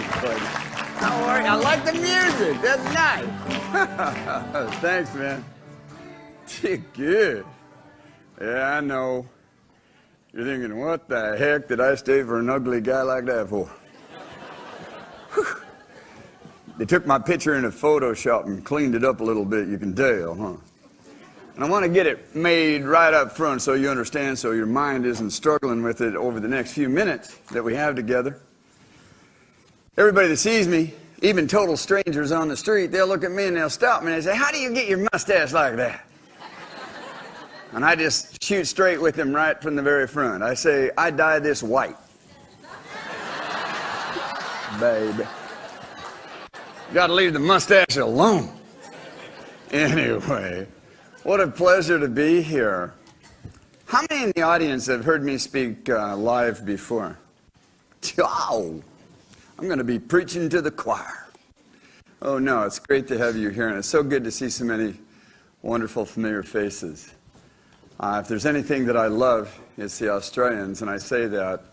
buddy. How are you? I like the music. That's nice. Thanks, man. Good. Yeah, I know. You're thinking, what the heck did I stay for an ugly guy like that for? They took my picture into Photoshop and cleaned it up a little bit, you can tell, huh? And I want to get it made right up front so you understand, so your mind isn't struggling with it over the next few minutes that we have together. Everybody that sees me, even total strangers on the street, they'll look at me and they'll stop me and they say, how do you get your mustache like that? And I just shoot straight with them right from the very front. I say, I dye this white. Baby. You gotta leave the mustache alone. Anyway, what a pleasure to be here. How many in the audience have heard me speak live before? Oh, I'm going to be preaching to the choir. Oh no, it's great to have you here, and it's so good to see so many wonderful, familiar faces. If there's anything that I love, it's the Australians, and I say that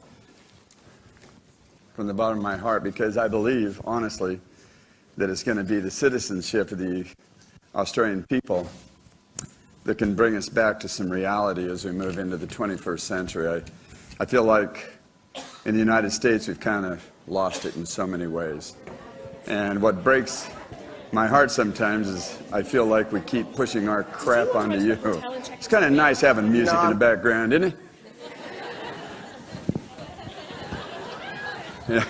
from the bottom of my heart because I believe, honestly, that it's going to be the citizenship of the Australian people that can bring us back to some reality as we move into the 21st century. I feel like in the United States we've kind of lost it in so many ways. And what breaks my heart sometimes is I feel like we keep pushing our crap onto you. It's kind of nice having music in the background, isn't it? Yeah.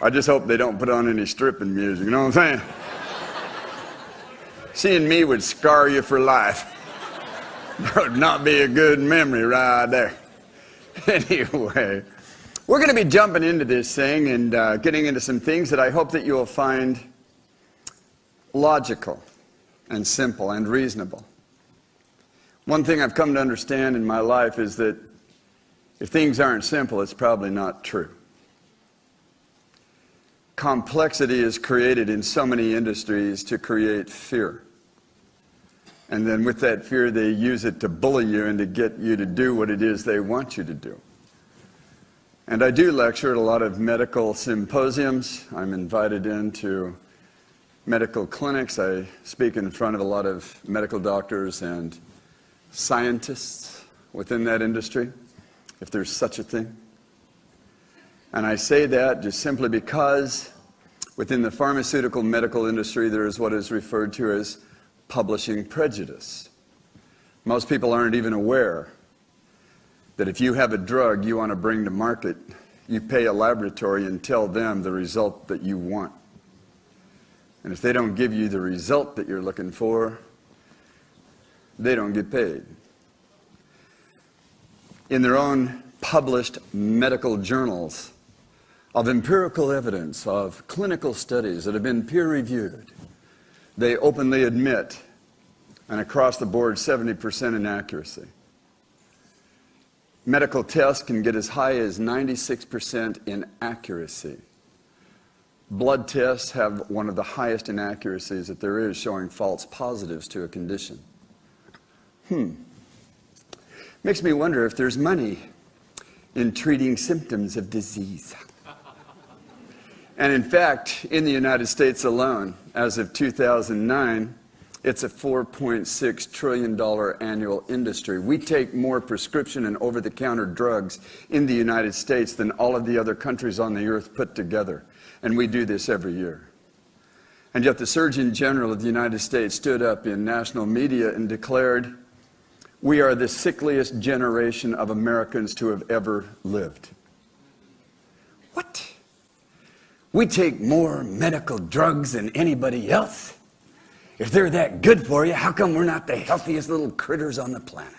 I just hope they don't put on any stripping music, you know what I'm saying? Seeing me would scar you for life. That would not be a good memory right there. Anyway, we're going to be jumping into this thing and getting into some things that I hope that you'll find logical and simple and reasonable. One thing I've come to understand in my life is that if things aren't simple, it's probably not true. Complexity is created in so many industries to create fear. And then with that fear, they use it to bully you and to get you to do what it is they want you to do. And I do lecture at a lot of medical symposiums. I'm invited into medical clinics. I speak in front of a lot of medical doctors and scientists within that industry, if there's such a thing. And I say that just simply because within the pharmaceutical medical industry, there is what is referred to as publishing prejudice. Most people aren't even aware that if you have a drug you want to bring to market, you pay a laboratory and tell them the result that you want. And if they don't give you the result that you're looking for, they don't get paid. In their own published medical journals of empirical evidence, of clinical studies that have been peer-reviewed, they openly admit an across-the-board 70% inaccuracy. Medical tests can get as high as 96% inaccuracy. Blood tests have one of the highest inaccuracies that there is, showing false positives to a condition. Makes me wonder if there's money in treating symptoms of disease. And in fact, in the United States alone, as of 2009, it's a $4.6 trillion annual industry. We take more prescription and over-the-counter drugs in the United States than all of the other countries on the earth put together. And we do this every year. And yet the Surgeon General of the United States stood up in national media and declared, "We are the sickliest generation of Americans to have ever lived." What? We take more medical drugs than anybody else? If they're that good for you, how come we're not the healthiest little critters on the planet?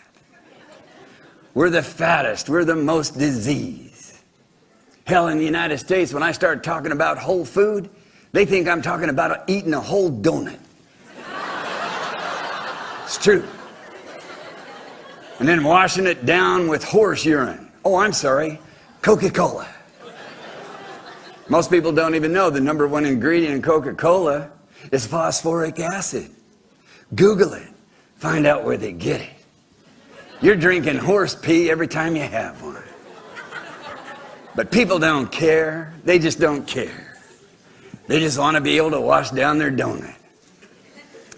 We're the fattest, we're the most diseased. Hell, in the United States, when I start talking about whole food, they think I'm talking about eating a whole donut. It's true. And then washing it down with horse urine. Oh, I'm sorry, Coca-Cola. Most people don't even know the number one ingredient in Coca-Cola is phosphoric acid. Google it. Find out where they get it. You're drinking horse pee every time you have one. But people don't care. They just don't care. They just want to be able to wash down their donut.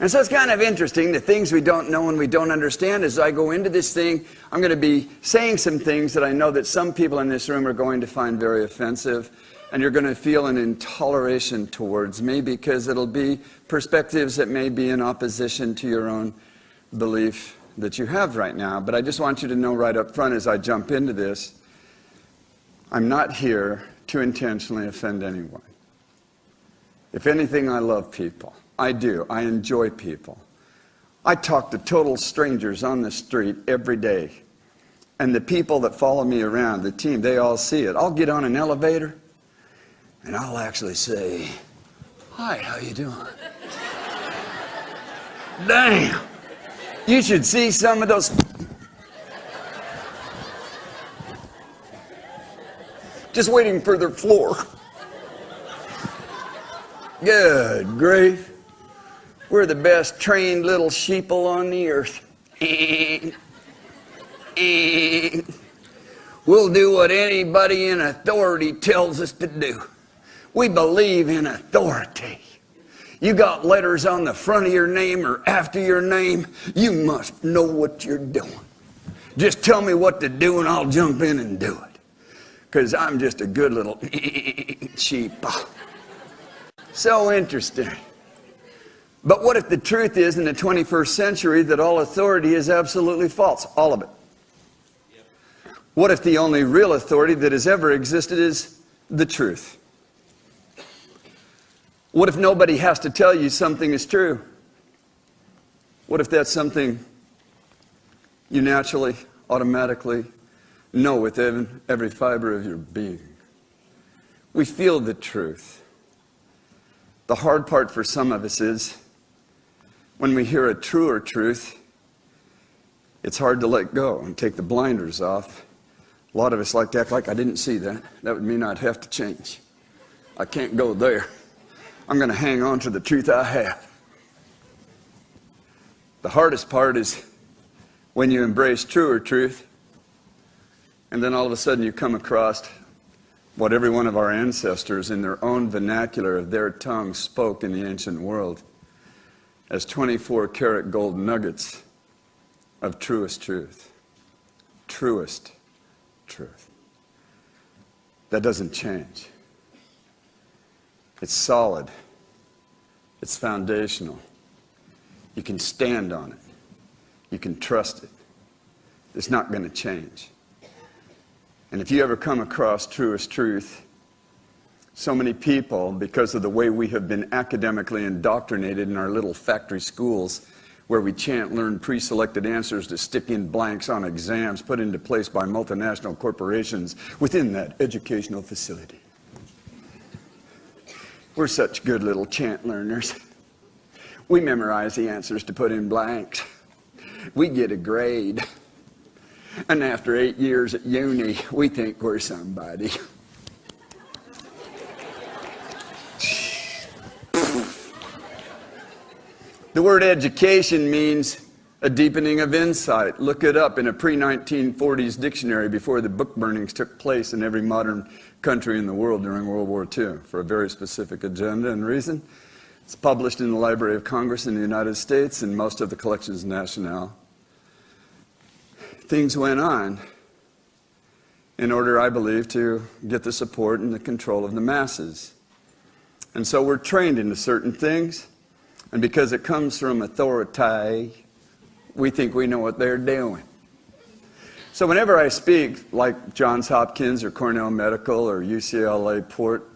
And so it's kind of interesting, the things we don't know and we don't understand. As I go into this thing, I'm going to be saying some things that I know that some people in this room are going to find very offensive. And you're going to feel an intoleration towards me because it'll be perspectives that may be in opposition to your own belief that you have right now. But I just want you to know right up front as I jump into this, I'm not here to intentionally offend anyone. If anything, I love people. I do. I enjoy people. I talk to total strangers on the street every day. And the people that follow me around, the team, they all see it. I'll get on an elevator and I'll actually say, "Hi, how you doing?" Damn. You should see some of those. Just waiting for their floor. Good grief. We're the best trained little sheeple on the earth. We'll do what anybody in authority tells us to do. We believe in authority. You got letters on the front of your name or after your name, you must know what you're doing. Just tell me what to do and I'll jump in and do it. Because I'm just a good little sheep. So interesting. But what if the truth is in the 21st century that all authority is absolutely false? All of it. What if the only real authority that has ever existed is the truth? What if nobody has to tell you something is true? What if that's something you naturally, automatically know within every fiber of your being? We feel the truth. The hard part for some of us is when we hear a truer truth, it's hard to let go and take the blinders off. A lot of us like to act like I didn't see that. That would mean I'd have to change. I can't go there. I'm going to hang on to the truth I have. The hardest part is when you embrace truer truth, and then all of a sudden you come across what every one of our ancestors in their own vernacular of their tongue spoke in the ancient world as 24-karat gold nuggets of truest truth. Truest truth. That doesn't change. It's solid. It's foundational. You can stand on it. You can trust it. It's not going to change. And if you ever come across truest truth, so many people, because of the way we have been academically indoctrinated in our little factory schools, where we chant, learn pre-selected answers to stick in blanks on exams put into place by multinational corporations within that educational facility. We're such good little chant learners. We memorize the answers to put in blanks. We get a grade. And after 8 years at uni, we think we're somebody. The word education means a deepening of insight. Look it up in a pre-1940s dictionary before the book burnings took place in every modern country in the world during World War II for a very specific agenda and reason. It's published in the Library of Congress in the United States and most of the collections nationale. Things went on in order, I believe, to get the support and the control of the masses. And so we're trained into certain things. And because it comes from authority, we think we know what they're doing. So whenever I speak, like Johns Hopkins or Cornell Medical or UCLA Port,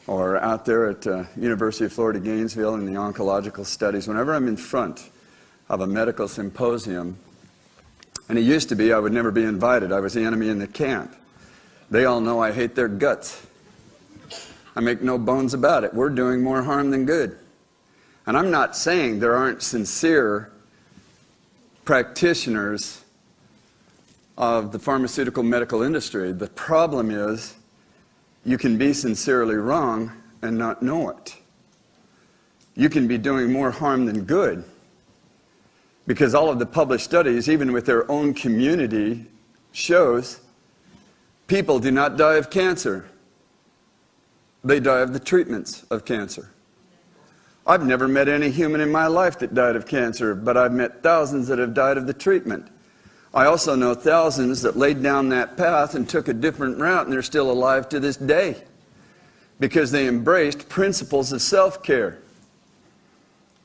or out there at University of Florida Gainesville in the oncological studies, whenever I'm in front of a medical symposium, and it used to be I would never be invited. I was the enemy in the camp. They all know I hate their guts. I make no bones about it. We're doing more harm than good. And I'm not saying there aren't sincere practitioners of the pharmaceutical medical industry. The problem is you can be sincerely wrong and not know it. You can be doing more harm than good because all of the published studies, even with their own community, shows People do not die of cancer. They die of the treatments of cancer. I've never met any human in my life that died of cancer, but I've met thousands that have died of the treatment. I also know thousands that laid down that path and took a different route, and they're still alive to this day because they embraced principles of self-care.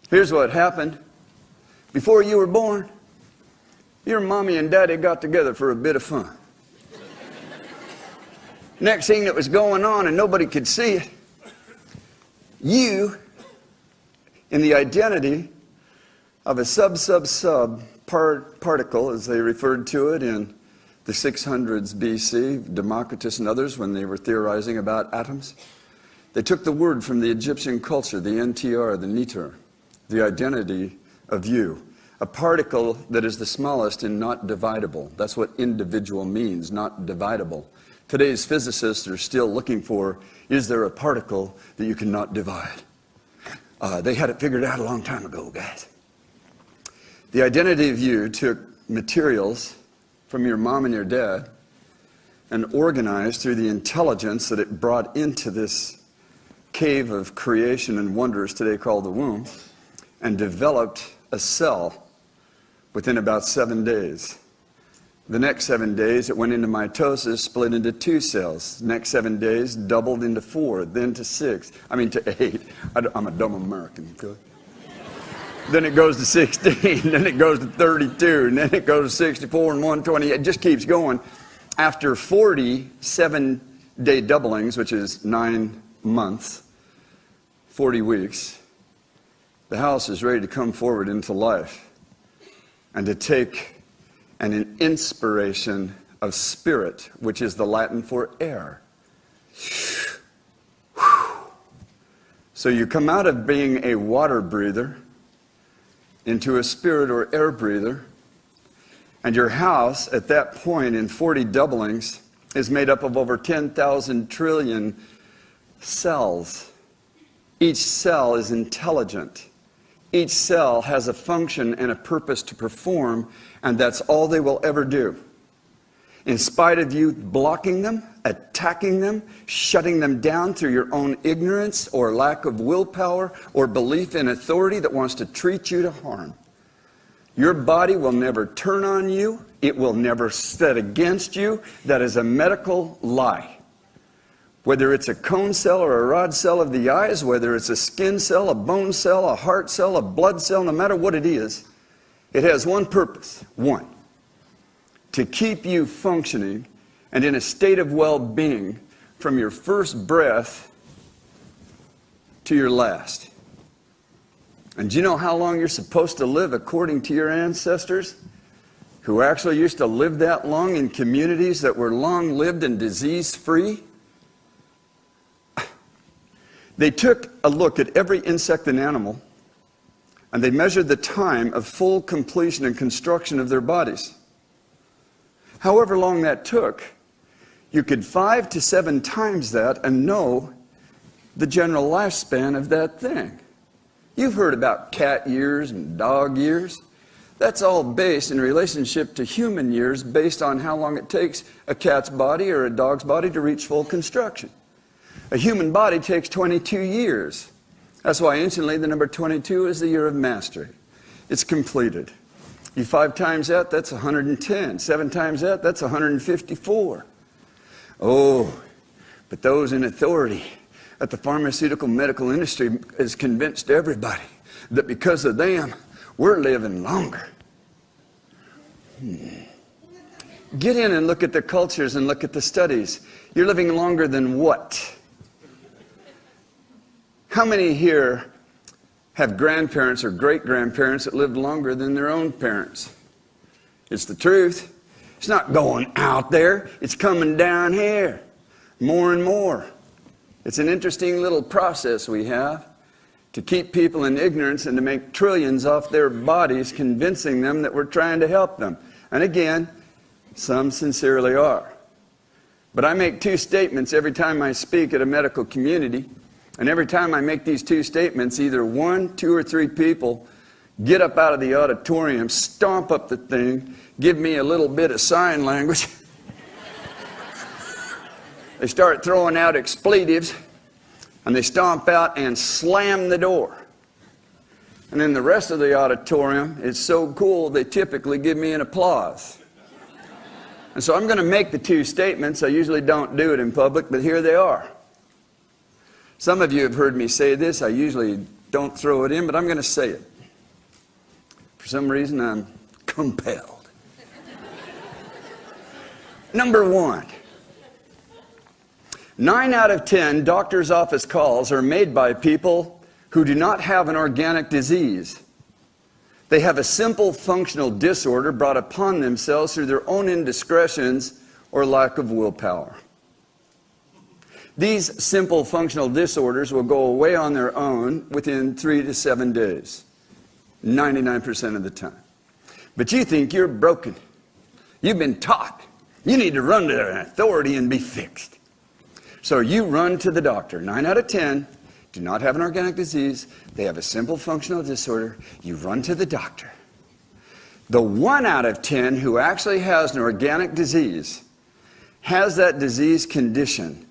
Here's what happened. Before you were born, your mommy and daddy got together for a bit of fun. Next thing that was going on, and nobody could see it, you, in the identity of a particle, as they referred to it in the 600s BC, Democritus and others, when they were theorizing about atoms, they took the word from the Egyptian culture, the NTR, the neter, the identity of you. A particle that is the smallest and not dividable. That's what individual means, not dividable. Today's physicists are still looking for, is there a particle that you cannot divide? They had it figured out a long time ago, guys. The identity of you took materials from your mom and your dad and organized through the intelligence that it brought into this cave of creation and wonders today called the womb, and developed a cell within about 7 days. The next 7 days, it went into mitosis, split into 2 cells. Next 7 days, doubled into 4, then to 6. I mean to 8. I'm a dumb American. Okay? Then it goes to 16, then it goes to 32, and then it goes to 64 and 120. It just keeps going. After 40 7-day doublings, which is 9 months, 40 weeks, the house is ready to come forward into life and to take an inspiration of spirit, which is the Latin for air. So you come out of being a water breather into a spirit or air breather, and your house at that point in 40 doublings is made up of over 10,000 trillion cells. Each cell is intelligent. Each cell has a function and a purpose to perform, and that's all they will ever do. In spite of you blocking them, attacking them, shutting them down through your own ignorance or lack of willpower or belief in authority that wants to treat you to harm. Your body will never turn on you. It will never set against you. That is a medical lie. Whether it's a cone cell or a rod cell of the eyes, whether it's a skin cell, a bone cell, a heart cell, a blood cell, no matter what it is, it has one purpose, one, to keep you functioning and in a state of well-being from your first breath to your last. And do you know how long you're supposed to live according to your ancestors, who actually used to live that long in communities that were long-lived and disease-free? They took a look at every insect and animal, and they measured the time of full completion and construction of their bodies. However long that took, you could 5 to 7 times that and know the general lifespan of that thing. You've heard about cat years and dog years. That's all based in relationship to human years, based on how long it takes a cat's body or a dog's body to reach full construction. A human body takes 22 years. That's why anciently the number 22 is the year of mastery. It's completed. You 5 times that, that's 110. 7 times that, that's 154. Oh, but those in authority at the pharmaceutical medical industry has convinced everybody that because of them, we're living longer. Get in and look at the cultures and look at the studies. You're living longer than what? How many here have grandparents or great-grandparents that lived longer than their own parents? It's the truth. It's not going out there. It's coming down here more and more. It's an interesting little process we have to keep people in ignorance and to make trillions off their bodies, convincing them that we're trying to help them. And again, some sincerely are. But I make 2 statements every time I speak at a medical community. And every time I make these 2 statements, either 1, 2, or 3 people get up out of the auditorium, stomp up the thing, give me a little bit of sign language, They start throwing out expletives, and they stomp out and slam the door. And then the rest of the auditorium is so cool, they typically give me an applause. And so I'm going to make the two statements. I usually don't do it in public, but here they are. Some of you have heard me say this. I usually don't throw it in, but I'm going to say it. For some reason, I'm compelled. Number one, 9 out of 10 doctor's office calls are made by people who do not have an organic disease. They have a simple functional disorder brought upon themselves through their own indiscretions or lack of willpower. These simple functional disorders will go away on their own within 3 to 7 days, 99% of the time. But you think you're broken. You've been taught. You need to run to an authority and be fixed. So you run to the doctor. 9 out of 10 do not have an organic disease. They have a simple functional disorder. You run to the doctor. The 1 out of 10 who actually has an organic disease has that disease condition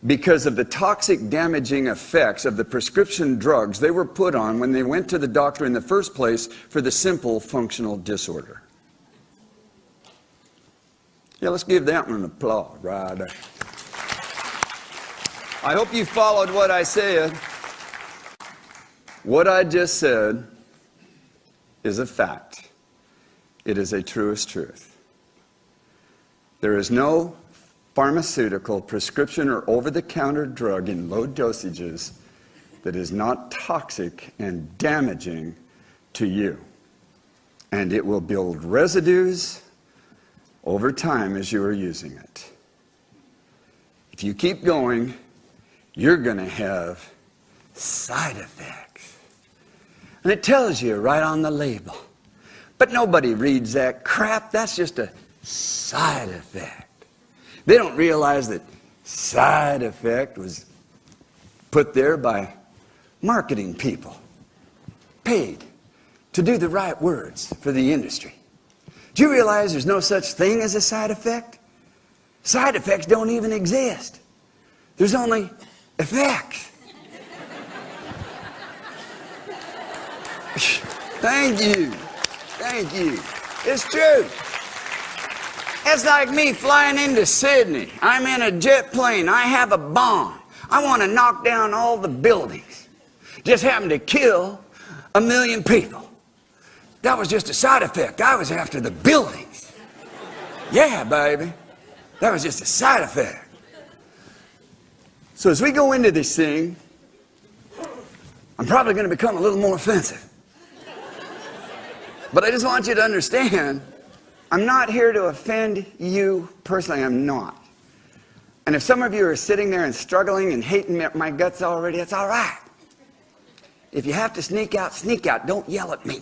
because of the toxic damaging effects of the prescription drugs they were put on when they went to the doctor in the first place for the simple functional disorder. Yeah, let's give that one an applause right there. I hope you followed what I said. What I just said is a fact. It is a truest truth. There is no pharmaceutical, prescription, or over-the-counter drug in low dosages that is not toxic and damaging to you. And it will build residues over time as you are using it. If you keep going, you're going to have side effects. And it tells you right on the label. But nobody reads that crap. That's just a side effect. They don't realize that side effect was put there by marketing people, paid to do the right words for the industry. Do you realize there's no such thing as a side effect? Side effects don't even exist. There's only effects. Thank you. Thank you. It's true. It's like me flying into Sydney. I'm in a jet plane. I have a bomb. I want to knock down all the buildings. Just happened to kill 1 million people. That was just a side effect. I was after the buildings. Yeah, baby. That was just a side effect. So as we go into this thing, I'm probably going to become a little more offensive. But I just want you to understand, I'm not here to offend you personally. I'm not. And if some of you are sitting there and struggling and hating my guts already, that's all right. If you have to sneak out, sneak out. Don't yell at me.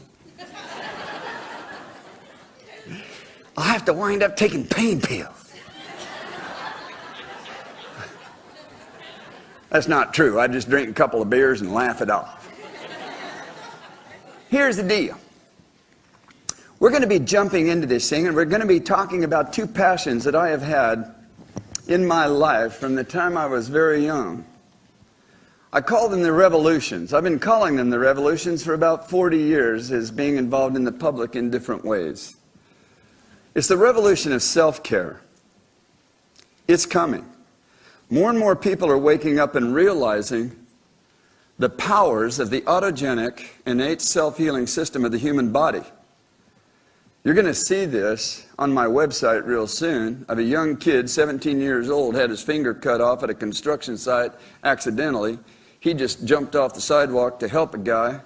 I'll have to wind up taking pain pills. That's not true. I just drink a couple of beers and laugh it off. Here's the deal. We're going to be jumping into this thing, and we're going to be talking about two passions that I have had in my life from the time I was very young. I call them the revolutions. I've been calling them the revolutions for about 40 years as being involved in the public in different ways. It's the revolution of self-care. It's coming. More and more people are waking up and realizing the powers of the autogenic, innate self-healing system of the human body. You're going to see this on my website real soon of a young kid, 17 years old, had his finger cut off at a construction site accidentally. He just jumped off the sidewalk to help a guy.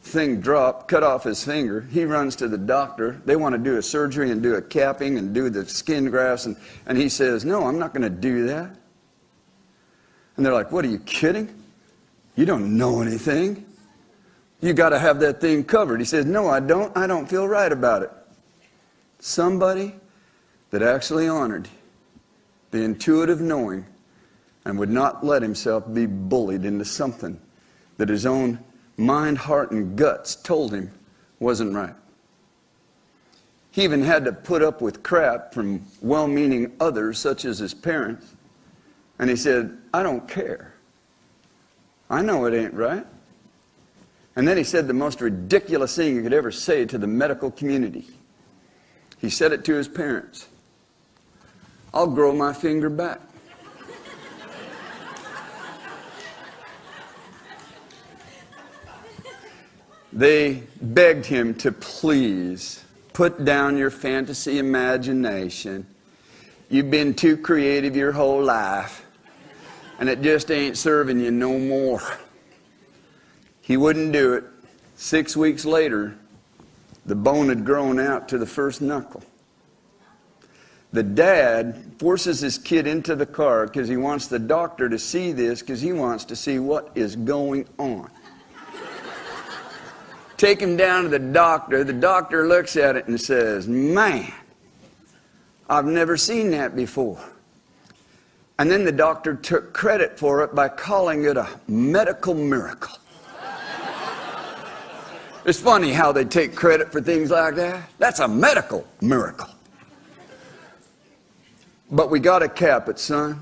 Thing dropped, cut off his finger. He runs to the doctor. They want to do a surgery and do a capping and do the skin grafts. And he says, no, I'm not going to do that. And they're like, what, are you kidding? You don't know anything. You got to have that thing covered. He says, no, I don't. I don't feel right about it. Somebody that actually honored the intuitive knowing and would not let himself be bullied into something that his own mind, heart, and guts told him wasn't right. He even had to put up with crap from well-meaning others, such as his parents, And he said, I don't care. I know it ain't right. And then he said the most ridiculous thing you could ever say to the medical community. He said it to his parents. I'll grow my finger back. They begged him to please put down your fantasy imagination. You've been too creative your whole life, and it just ain't serving you no more. He wouldn't do it. 6 weeks later, the bone had grown out to the first knuckle. The dad forces his kid into the car because he wants the doctor to see this, because he wants to see what is going on. Take him down to the doctor. The doctor looks at it and says, man, I've never seen that before. And then the doctor took credit for it by calling it a medical miracle. It's funny how they take credit for things like that. That's a medical miracle. But we got to cap it, son.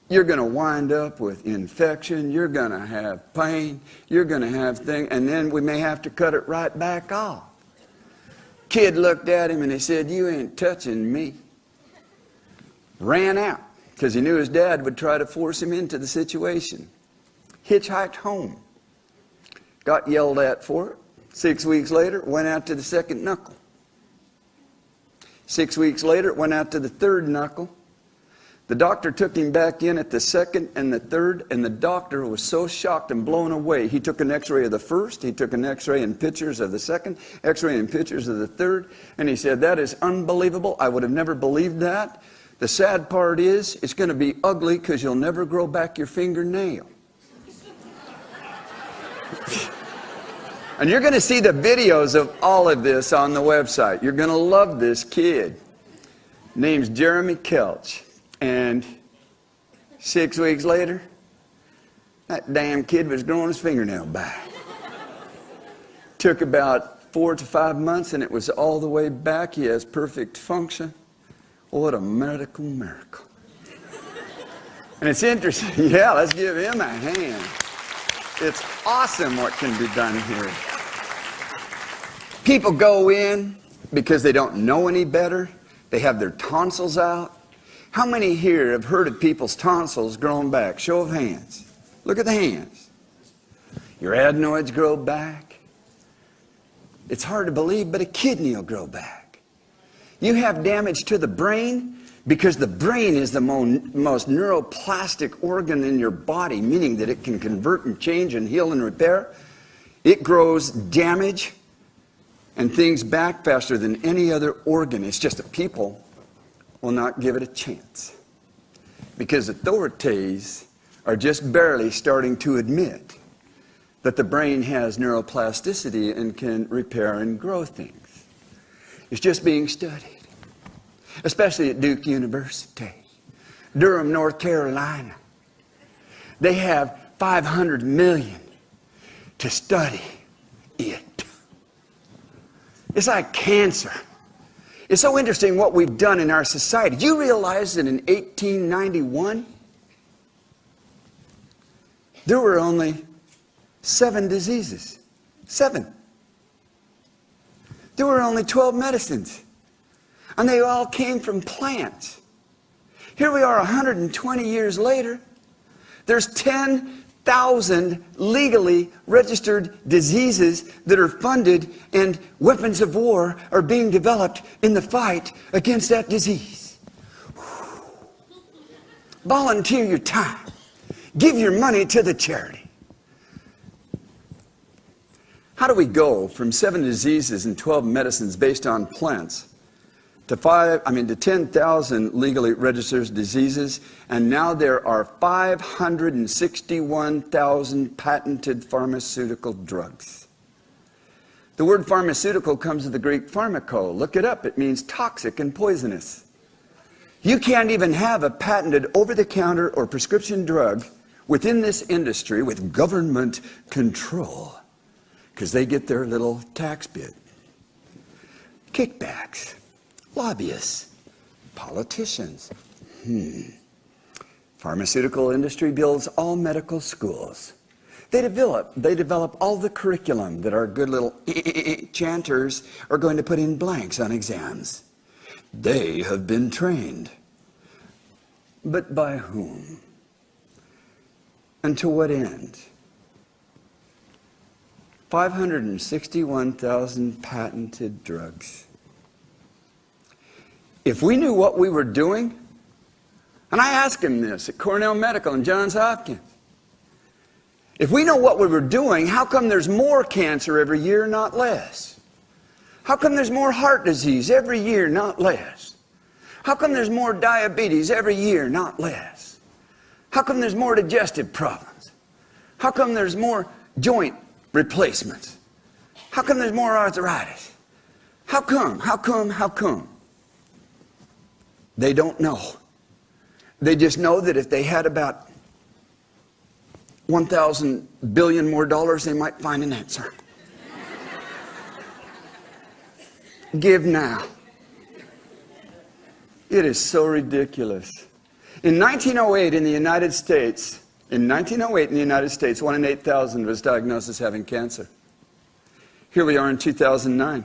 You're going to wind up with infection. You're going to have pain. You're going to have things. And then we may have to cut it right back off. Kid looked at him and he said, you ain't touching me. Ran out because he knew his dad would try to force him into the situation. Hitchhiked home. Got yelled at for it. 6 weeks later, went out to the second knuckle. 6 weeks later, went out to the third knuckle. The doctor took him back in at the second and the third, and the doctor was so shocked and blown away. He took an x-ray of the first, he took an x-ray and pictures of the second, x-ray and pictures of the third, and he said, that is unbelievable. I would have never believed that. The sad part is, it's going to be ugly because you'll never grow back your fingernail. And you're going to see the videos of all of this on the website. You're going to love this kid. Name's Jeremy Kelch. And 6 weeks later, that damn kid was growing his fingernail back. Took about 4 to 5 months and it was all the way back. He has perfect function. What a medical miracle. And it's interesting. Yeah, let's give him a hand. It's awesome what can be done here. People go in because they don't know any better. They have their tonsils out. How many here have heard of people's tonsils growing back? Show of hands. Look at the hands. Your adenoids grow back. It's hard to believe, but a kidney will grow back. You have damage to the brain because the brain is the most neuroplastic organ in your body, meaning that it can convert and change and heal and repair. It grows damage and things back faster than any other organ. It's just that people will not give it a chance because authorities are just barely starting to admit that the brain has neuroplasticity and can repair and grow things. It's just being studied, especially at Duke University, Durham, North Carolina. They have $500 million to study it. It's like cancer. It's so interesting what we've done in our society. Do you realize that in 1891, there were only 7 diseases? 7. There were only 12 medicines. And they all came from plants. Here we are 120 years later. There's 10,000 legally registered diseases that are funded, and weapons of war are being developed in the fight against that disease. Volunteer your time. Give your money to the charity. How do we go from 7 diseases and 12 medicines based on plants to 10,000 legally registered diseases, and now there are 561,000 patented pharmaceutical drugs? The word pharmaceutical comes from the Greek pharmako. Look it up. It means toxic and poisonous. You can't even have a patented over-the-counter or prescription drug within this industry with government control, because they get their little tax bit. Kickbacks. Lobbyists, politicians. Pharmaceutical industry builds all medical schools. They develop all the curriculum that our good little chanters are going to put in blanks on exams. They have been trained. But by whom? And to what end? 561,000 patented drugs. If we knew what we were doing, and I asked him this at Cornell Medical and Johns Hopkins, if we know what we were doing, how come there's more cancer every year, not less? How come there's more heart disease every year, not less? How come there's more diabetes every year, not less? How come there's more digestive problems? How come there's more joint replacements? How come there's more arthritis? How come? How come? How come? They don't know. They just know that if they had about 1,000 billion more dollars, they might find an answer. Give now. It is so ridiculous. In 1908 in the United States, 1 in 8,000 was diagnosed as having cancer. Here we are in 2009.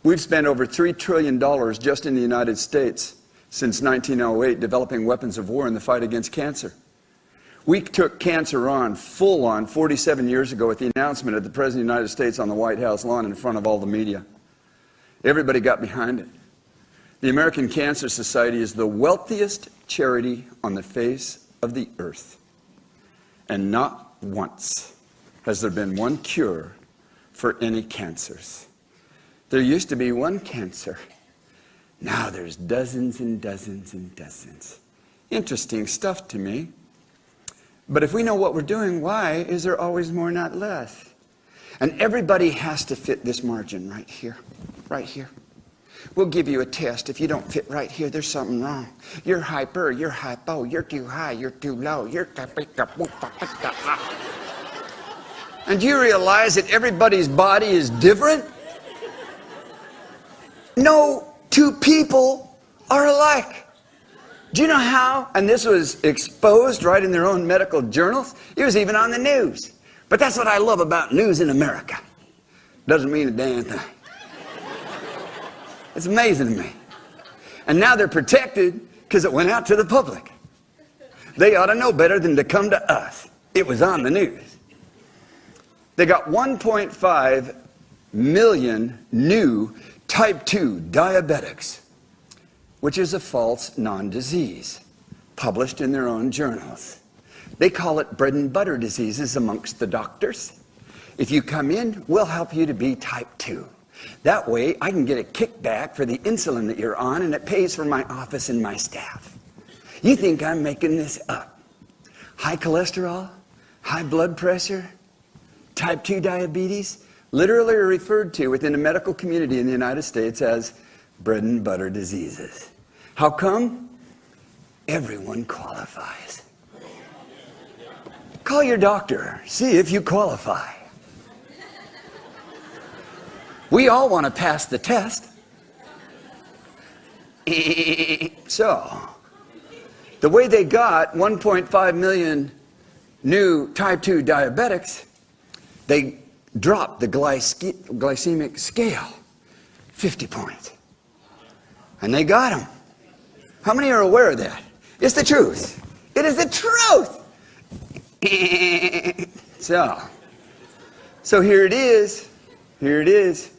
We've spent over $3 trillion just in the United States since 1908 developing weapons of war in the fight against cancer. We took cancer on, full on, 47 years ago with the announcement of the President of the United States on the White House lawn in front of all the media. Everybody got behind it. The American Cancer Society is the wealthiest charity on the face of the earth. And not once has there been one cure for any cancers. There used to be one cancer. Now there's dozens and dozens and dozens. Interesting stuff to me. But if we know what we're doing, why is there always more, not less? And everybody has to fit this margin right here, right here. We'll give you a test. If you don't fit right here, there's something wrong. You're hyper, you're hypo, you're too high, you're too low, you're... And do you realize that everybody's body is different? No two people are alike. Do you know how? And this was exposed right in their own medical journals. It was even on the news. But that's what I love about news in America. Doesn't mean a damn thing. It's amazing to me. And now they're protected because it went out to the public. They ought to know better than to come to us. It was on the news. They got 1.5 million new type 2 diabetics, which is a false non-disease, published in their own journals. They call it bread and butter diseases amongst the doctors. If you come in, we'll help you to be type 2. That way, I can get a kickback for the insulin that you're on, and it pays for my office and my staff. You think I'm making this up? High cholesterol, high blood pressure, type 2 diabetes, literally are referred to within the medical community in the United States as bread and butter diseases. How come? Everyone qualifies. Call your doctor, see if you qualify. We all want to pass the test. So, the way they got 1.5 million new type 2 diabetics, they dropped the glycemic scale 50 points. And they got them. How many are aware of that? It's the truth. It is the truth. So here it is. Here it is.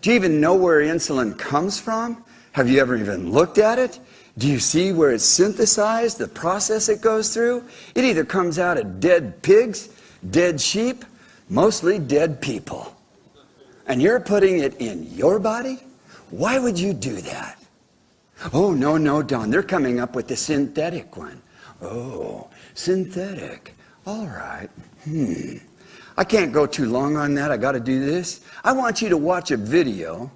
Do you even know where insulin comes from? Have you ever even looked at it? Do you see where it's synthesized, the process it goes through? It either comes out of dead pigs, dead sheep, mostly dead people. And you're putting it in your body? Why would you do that? Oh, no, Don, they're coming up with the synthetic one. Oh, synthetic. All right. I can't go too long on that. I got to do this. I want you to watch a video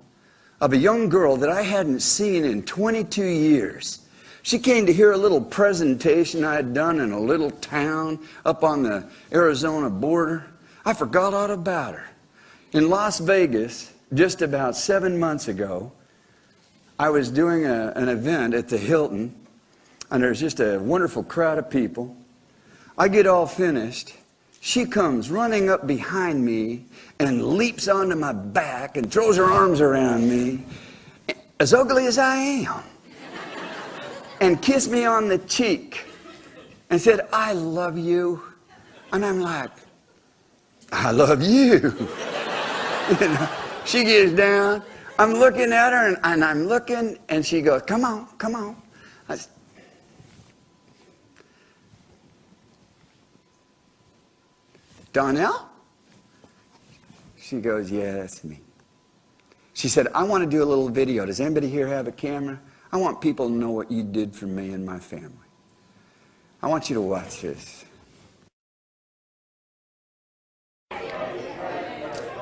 of a young girl that I hadn't seen in 22 years. She came to hear a little presentation I had done in a little town up on the Arizona border. I forgot all about her. In Las Vegas, just about 7 months ago, I was doing an event at the Hilton, and there's just a wonderful crowd of people. I get all finished. She comes running up behind me and leaps onto my back and throws her arms around me, as ugly as I am, and kissed me on the cheek and said, "I love you." And I'm like, "I love you." You know, she gets down. I'm looking at her, and I'm looking, and she goes, "Come on, come on." I said, "Donnell?" She goes, "Yeah, that's me." She said, "I want to do a little video. Does anybody here have a camera? I want people to know what you did for me and my family. I want you to watch this."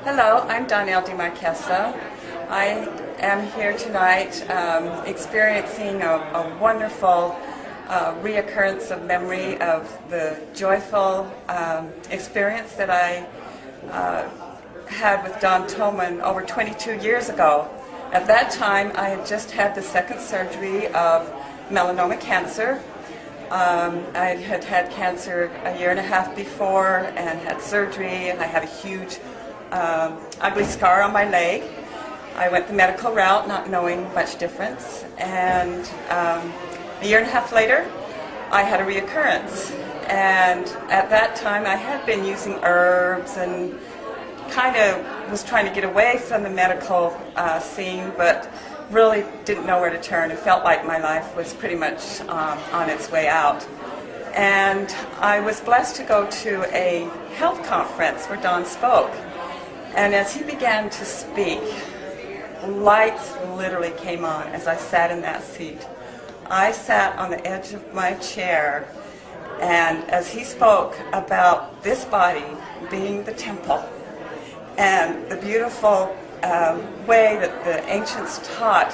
Hello, I'm Donnell DeMarquesa. I am here tonight experiencing a wonderful reoccurrence of memory of the joyful experience that I had with Don Tolman over 22 years ago. At that time, I had just had the second surgery of melanoma cancer. I had had cancer a year and a half before and had surgery, and I had a huge ugly scar on my leg. I went the medical route not knowing much difference, and a year and a half later I had a reoccurrence, and at that time I had been using herbs and kind of was trying to get away from the medical scene, but really didn't know where to turn and felt like my life was pretty much on its way out. And I was blessed to go to a health conference where Don spoke. And as he began to speak, lights literally came on as I sat in that seat. I sat on the edge of my chair, and as he spoke about this body being the temple and the beautiful way that the ancients taught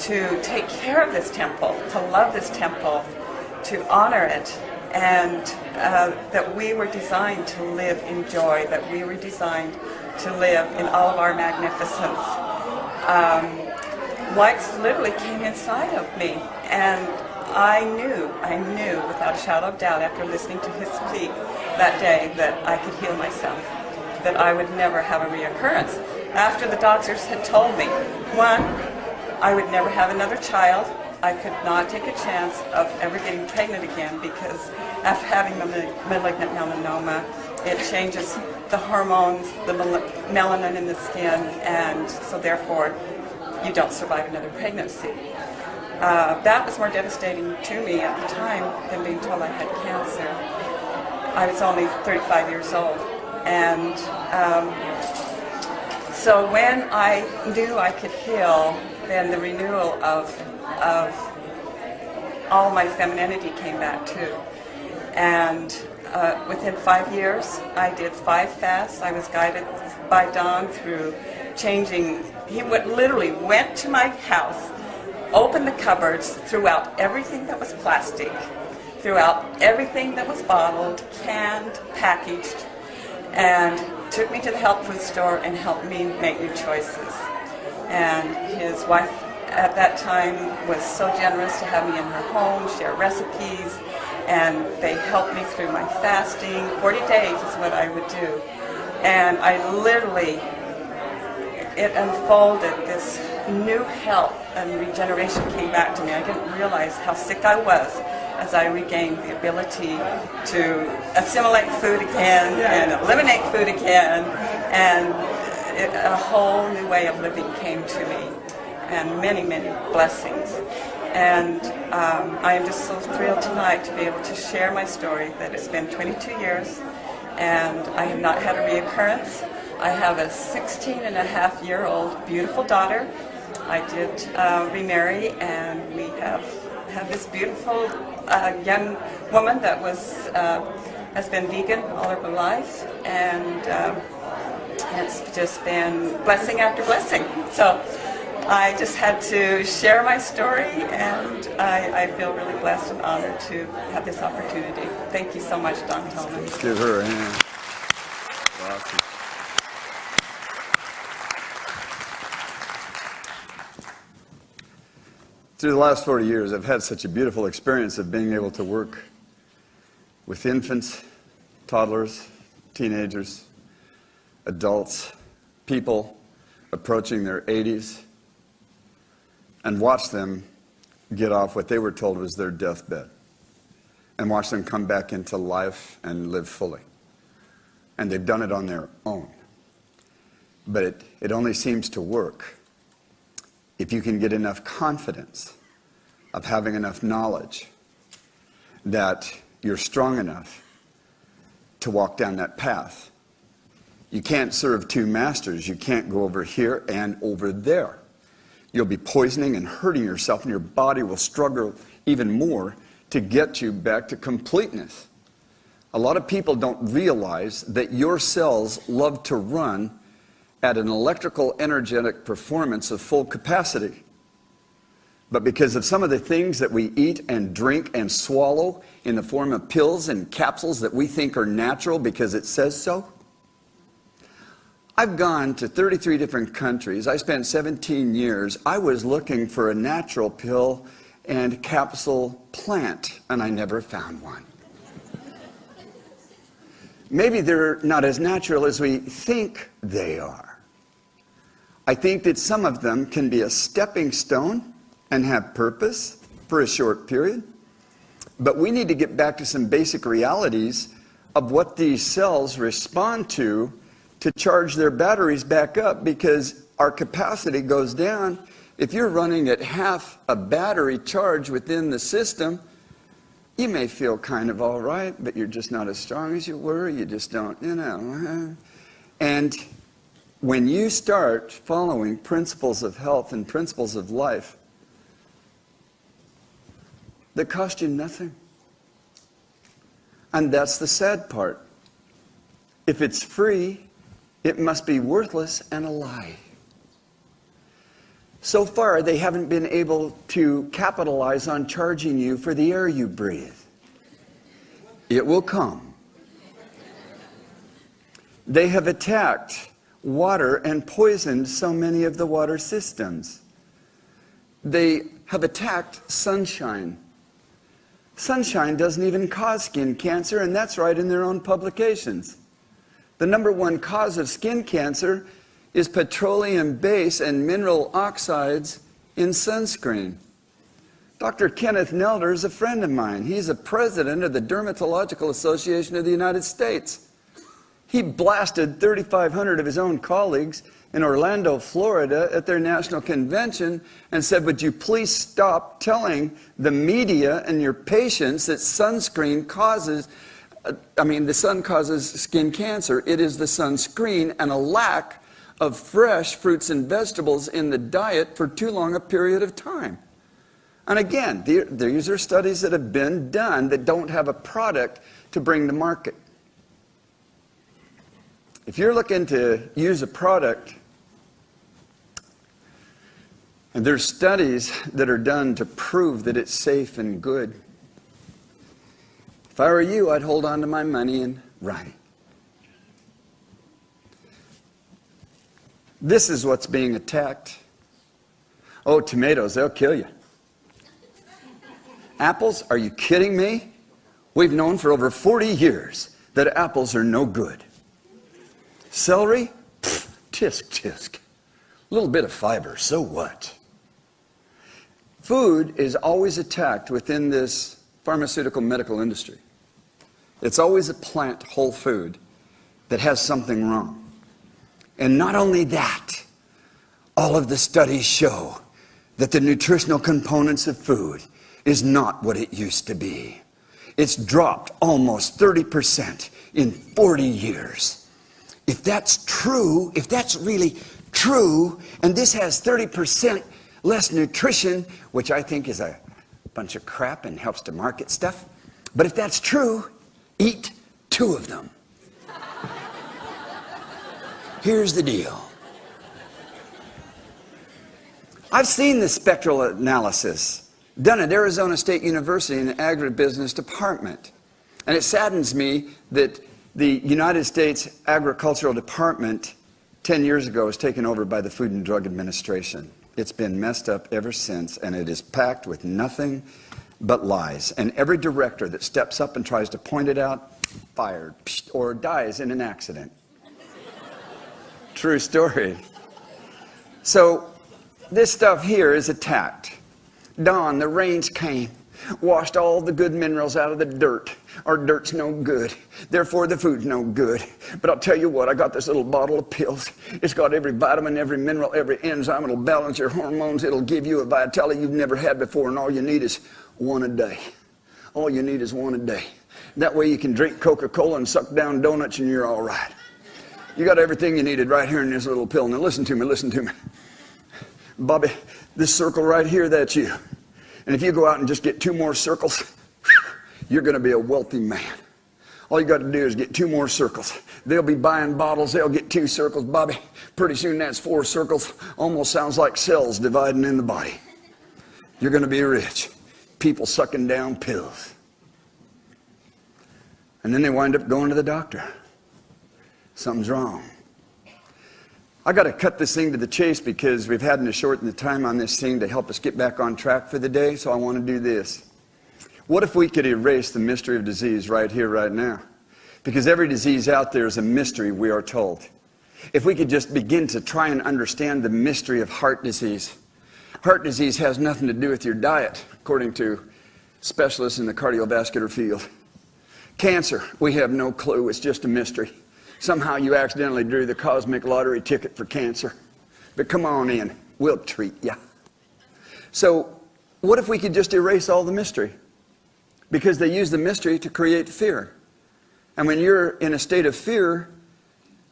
to take care of this temple, to love this temple, to honor it, and that we were designed to live in joy, that we were designed to live in all of our magnificence. Lights literally came inside of me, and I knew without a shadow of doubt after listening to his speak that day that I could heal myself, that I would never have a reoccurrence. After the doctors had told me, one, I would never have another child. I could not take a chance of ever getting pregnant again, because after having malignant melanoma, it changes the hormones, the melanin in the skin, and so therefore you don't survive another pregnancy. That was more devastating to me at the time than being told I had cancer. I was only 35 years old, and so when I knew I could heal, then the renewal of all my femininity came back too. And within 5 years, I did 5 fasts. I was guided by Don through changing. He literally went to my house, opened the cupboards, threw out everything that was plastic, threw out everything that was bottled, canned, packaged, and took me to the health food store and helped me make new choices. And his wife at that time was so generous to have me in her home, share recipes, and they helped me through my fasting. 40 days is what I would do. And I literally, it unfolded, this new health and regeneration came back to me. I didn't realize how sick I was as I regained the ability to assimilate food again and eliminate food again, and a whole new way of living came to me, and many, many blessings. And I am just so thrilled tonight to be able to share my story, that it's been 22 years and I have not had a reoccurrence. I have a 16-and-a-half-year-old beautiful daughter. I did remarry, and we have this beautiful young woman that has been vegan all of her life, and it's just been blessing after blessing. So I just had to share my story, and I feel really blessed and honored to have this opportunity. Thank you so much, Don Tolman. Let's give her a hand. Awesome. Through the last 40 years, I've had such a beautiful experience of being able to work with infants, toddlers, teenagers, adults, people approaching their 80s, and watch them get off what they were told was their deathbed, and watch them come back into life and live fully. And they've done it on their own. But it only seems to work if you can get enough confidence of having enough knowledge that you're strong enough to walk down that path. You can't serve two masters. You can't go over here and over there. You'll be poisoning and hurting yourself, and your body will struggle even more to get you back to completeness. A lot of people don't realize that your cells love to run at an electrical energetic performance of full capacity. But because of some of the things that we eat and drink and swallow in the form of pills and capsules that we think are natural because it says so, I've gone to 33 different countries. I spent 17 years. I was looking for a natural pill and capsule plant, and I never found one. Maybe they're not as natural as we think they are. I think that some of them can be a stepping stone and have purpose for a short period. But we need to get back to some basic realities of what these cells respond to charge their batteries back up, because our capacity goes down. If you're running at half a battery charge within the system, you may feel kind of all right, but you're just not as strong as you were. You just don't, you know. And when you start following principles of health and principles of life that cost you nothing, and that's the sad part. If it's free, it must be worthless and a lie. So far, they haven't been able to capitalize on charging you for the air you breathe. It will come. They have attacked water and poisoned so many of the water systems. They have attacked sunshine. Sunshine doesn't even cause skin cancer, and that's right in their own publications. The #1 cause of skin cancer is petroleum base and mineral oxides in sunscreen. Dr. Kenneth Nelder is a friend of mine. He's a president of the Dermatological Association of the United States. He blasted 3,500 of his own colleagues in Orlando, Florida at their national convention and said, would you please stop telling the media and your patients that sunscreen causes, the sun causes skin cancer. It is the sunscreen and a lack of fresh fruits and vegetables in the diet for too long a period of time. And again, these are studies that have been done that don't have a product to bring to market. If you're looking to use a product, and there's studies that are done to prove that it's safe and good, if I were you, I'd hold on to my money and run. This is what's being attacked. Oh, tomatoes, they'll kill you. Apples, are you kidding me? We've known for over 40 years that apples are no good. Celery, tisk, tisk. A little bit of fiber, so what? Food is always attacked within this pharmaceutical medical industry. It's always a plant, whole food, that has something wrong. And not only that, all of the studies show that the nutritional components of food is not what it used to be. It's dropped almost 30% in 40 years. If that's true, if that's really true, and this has 30% less nutrition, which I think is a bunch of crap and helps to market stuff, but if that's true, eat 2 of them. Here's the deal. I've seen the spectral analysis done at Arizona State University in the agribusiness department. And it saddens me that the United States Agricultural Department 10 years ago was taken over by the Food and Drug Administration. It's been messed up ever since, and it is packed with nothing but lies. And every director that steps up and tries to point it out, fired, or dies in an accident. True story. So this stuff here is attacked. Dawn, the rains came, washed all the good minerals out of the dirt. Our dirt's no good, therefore the food's no good. But I'll tell you what, I got this little bottle of pills. It's got every vitamin, every mineral, every enzyme. It'll balance your hormones. It'll give you a vitality you've never had before, and all you need is one a day. All you need is one a day. That way you can drink Coca-Cola and suck down donuts and you're all right. You got everything you needed right here in this little pill. Now listen to me, listen to me. Bobby, this circle right here, that's you. And if you go out and just get 2 more circles, you're going to be a wealthy man. All you got to do is get 2 more circles. They'll be buying bottles. They'll get 2 circles. Bobby, pretty soon that's 4 circles. Almost sounds like cells dividing in the body. You're going to be rich. People sucking down pills. And then they wind up going to the doctor. Something's wrong. I got to cut this thing to the chase because we've had to shorten the time on this thing to help us get back on track for the day. So I want to do this. What if we could erase the mystery of disease right here, right now? Because every disease out there is a mystery, we are told. If we could just begin to try and understand the mystery of heart disease. Heart disease has nothing to do with your diet, according to specialists in the cardiovascular field. Cancer, we have no clue. It's just a mystery. Somehow you accidentally drew the cosmic lottery ticket for cancer. But come on in. We'll treat you. So what if we could just erase all the mystery? Because they use the mystery to create fear. And when you're in a state of fear,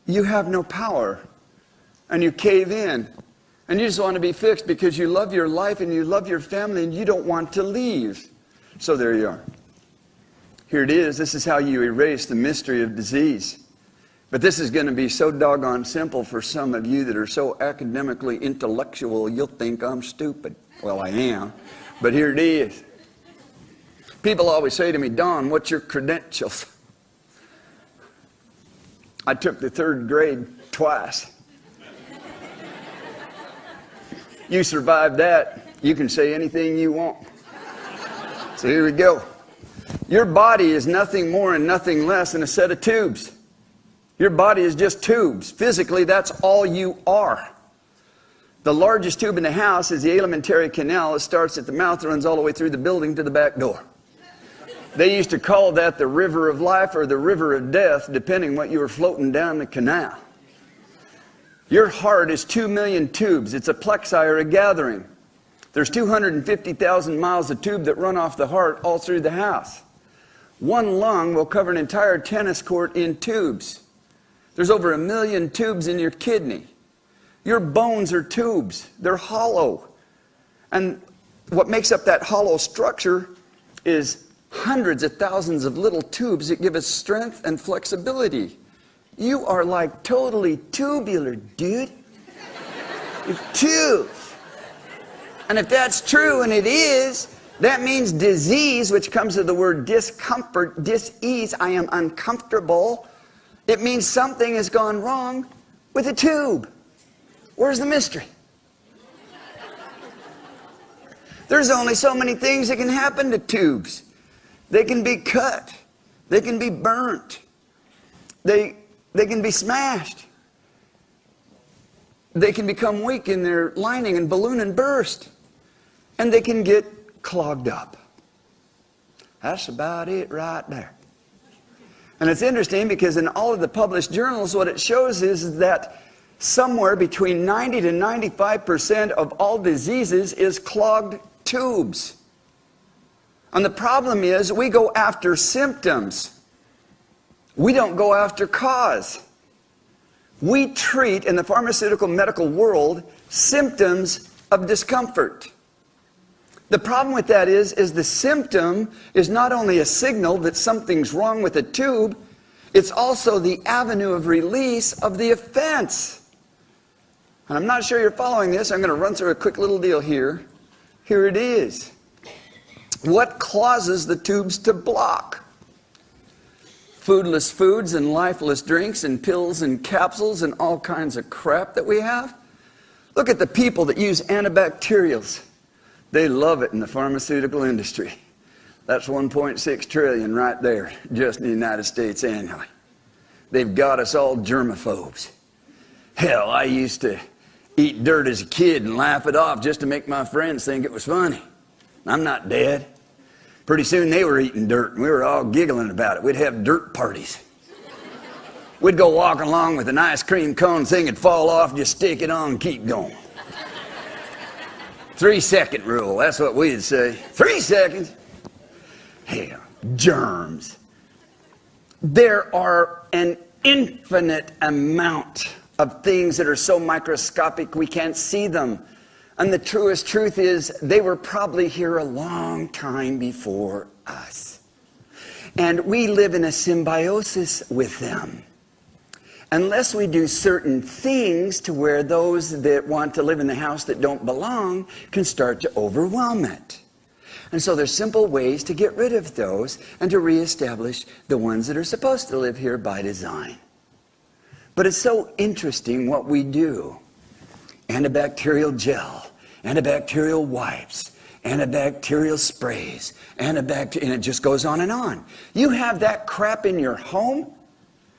you have no power. And you cave in. And you just want to be fixed because you love your life and you love your family and you don't want to leave. So there you are. Here it is. This is how you erase the mystery of disease. But this is going to be so doggone simple for some of you that are so academically intellectual, you'll think I'm stupid. Well, I am. But here it is. People always say to me, Don, what's your credentials? I took the 3rd grade twice. You survived that, you can say anything you want. So here we go. Your body is nothing more and nothing less than a set of tubes. Your body is just tubes. Physically, that's all you are. The largest tube in the house is the alimentary canal. It starts at the mouth, runs all the way through the building to the back door. They used to call that the river of life or the river of death, depending what you were floating down the canal. Your heart is 2 million tubes. It's a plexi or a gathering. There's 250,000 miles of tube that run off the heart all through the house. One lung will cover an entire tennis court in tubes. There's over 1 million tubes in your kidney. Your bones are tubes. They're hollow. And what makes up that hollow structure is hundreds of thousands of little tubes that give us strength and flexibility. You are like totally tubular, dude. You're tubes. And if that's true, and it is, that means disease, which comes of the word discomfort, dis-ease. I am uncomfortable. It means something has gone wrong with a tube. Where's the mystery? There's only so many things that can happen to tubes. They can be cut. They can be burnt. They can be smashed. They can become weak in their lining and balloon and burst. And they can get clogged up. That's about it right there. And it's interesting because in all of the published journals, what it shows is that somewhere between 90 to 95% of all diseases is clogged tubes. And the problem is we go after symptoms. We don't go after cause. We treat, in the pharmaceutical medical world, symptoms of discomfort. The problem with that is the symptom is not only a signal that something's wrong with a tube, it's also the avenue of release of the offense. And I'm not sure you're following this. I'm going to run through a quick little deal here. Here it is. What causes the tubes to block? Foodless foods and lifeless drinks and pills and capsules and all kinds of crap that we have. Look at the people that use antibacterials. They love it in the pharmaceutical industry. That's 1.6 trillion right there, just in the United States annually. They've got us all germaphobes. Hell, I used to eat dirt as a kid and laugh it off just to make my friends think it was funny. I'm not dead. Pretty soon they were eating dirt and we were all giggling about it. We'd have dirt parties. We'd go walking along with an ice cream cone, thing would fall off, just stick it on and keep going. 3-second rule, that's what we'd say. 3 seconds. Hell, germs. There are an infinite amount of things that are so microscopic we can't see them. And the truest truth is they were probably here a long time before us. And we live in a symbiosis with them. Unless we do certain things to where those that want to live in the house that don't belong can start to overwhelm it. And so there's simple ways to get rid of those and to reestablish the ones that are supposed to live here by design. But it's so interesting what we do. Antibacterial gel, antibacterial wipes, antibacterial sprays, and it just goes on and on. You have that crap in your home,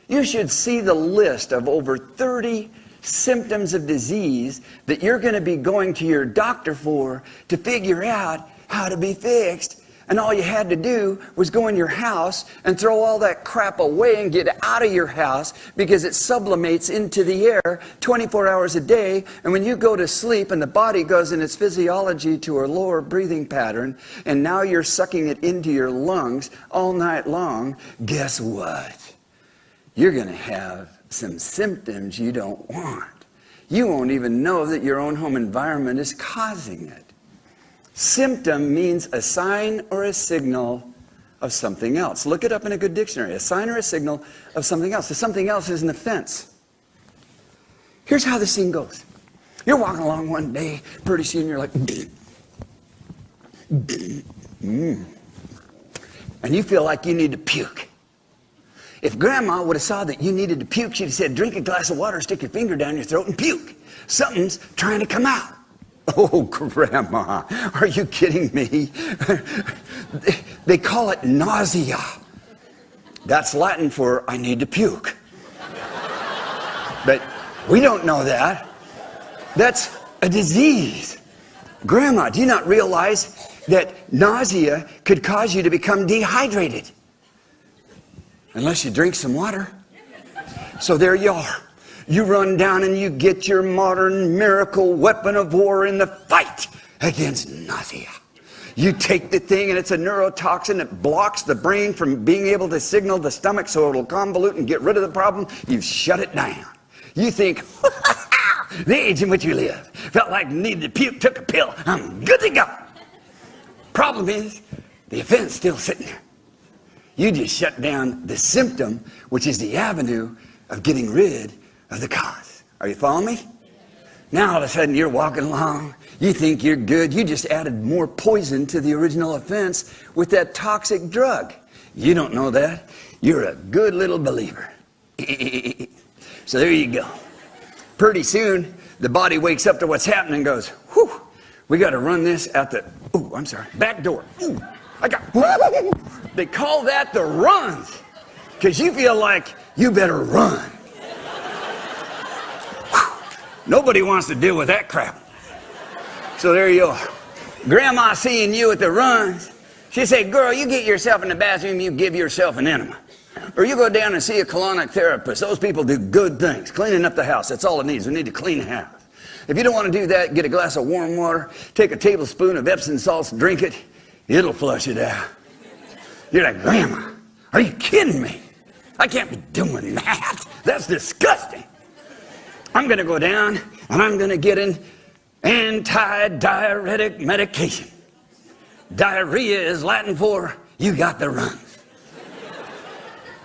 you should see the list of over 30 symptoms of disease that you're going to be going to your doctor for to figure out how to be fixed. And all you had to do was go in your house and throw all that crap away and get out of your house, because it sublimates into the air 24 hours a day. And when you go to sleep and the body goes in its physiology to a lower breathing pattern, and now you're sucking it into your lungs all night long, guess what? You're going to have some symptoms you don't want. You won't even know that your own home environment is causing it. Symptom means a sign or a signal of something else. Look it up in a good dictionary. A sign or a signal of something else. The something else is an offense. Here's how the scene goes. You're walking along one day, pretty soon you're like, and you feel like you need to puke. If Grandma would have saw that you needed to puke, she'd have said, drink a glass of water, stick your finger down your throat and puke. Something's trying to come out. Oh, Grandma, are you kidding me? They call it nausea. That's Latin for I need to puke. But we don't know that. That's a disease. Grandma, do you not realize that nausea could cause you to become dehydrated? Unless you drink some water. So there you are. You run down and you get your modern miracle weapon of war in the fight against nausea. You take the thing and it's a neurotoxin that blocks the brain from being able to signal the stomach so it'll convolute and get rid of the problem. You've shut it down. You think, the age in which you live. Felt like needed to puke, took a pill, I'm good to go. Problem is, the offense still sitting there. You just shut down the symptom, which is the avenue of getting rid of the cause. Are you following me? Now all of a sudden you're walking along, you think you're good, you just added more poison to the original offense with that toxic drug. You don't know that. You're a good little believer. So there you go. Pretty soon the body wakes up to what's happening and goes, whew, we got to run this out the, ooh, I'm sorry, back door. Ooh, they call that the runs, because you feel like you better run. Nobody wants to deal with that crap. So there you are. Grandma seeing you at the runs, she say, girl, you get yourself in the bathroom, you give yourself an enema. Or you go down and see a colonic therapist. Those people do good things, cleaning up the house. That's all it needs. We need to clean the house. If you don't want to do that, get a glass of warm water, take a tablespoon of Epsom salts, drink it. It'll flush it out. You're like, Grandma, are you kidding me? I can't be doing that. That's disgusting. I'm going to go down and I'm going to get an anti-diuretic medication. Diarrhea is Latin for you got the runs.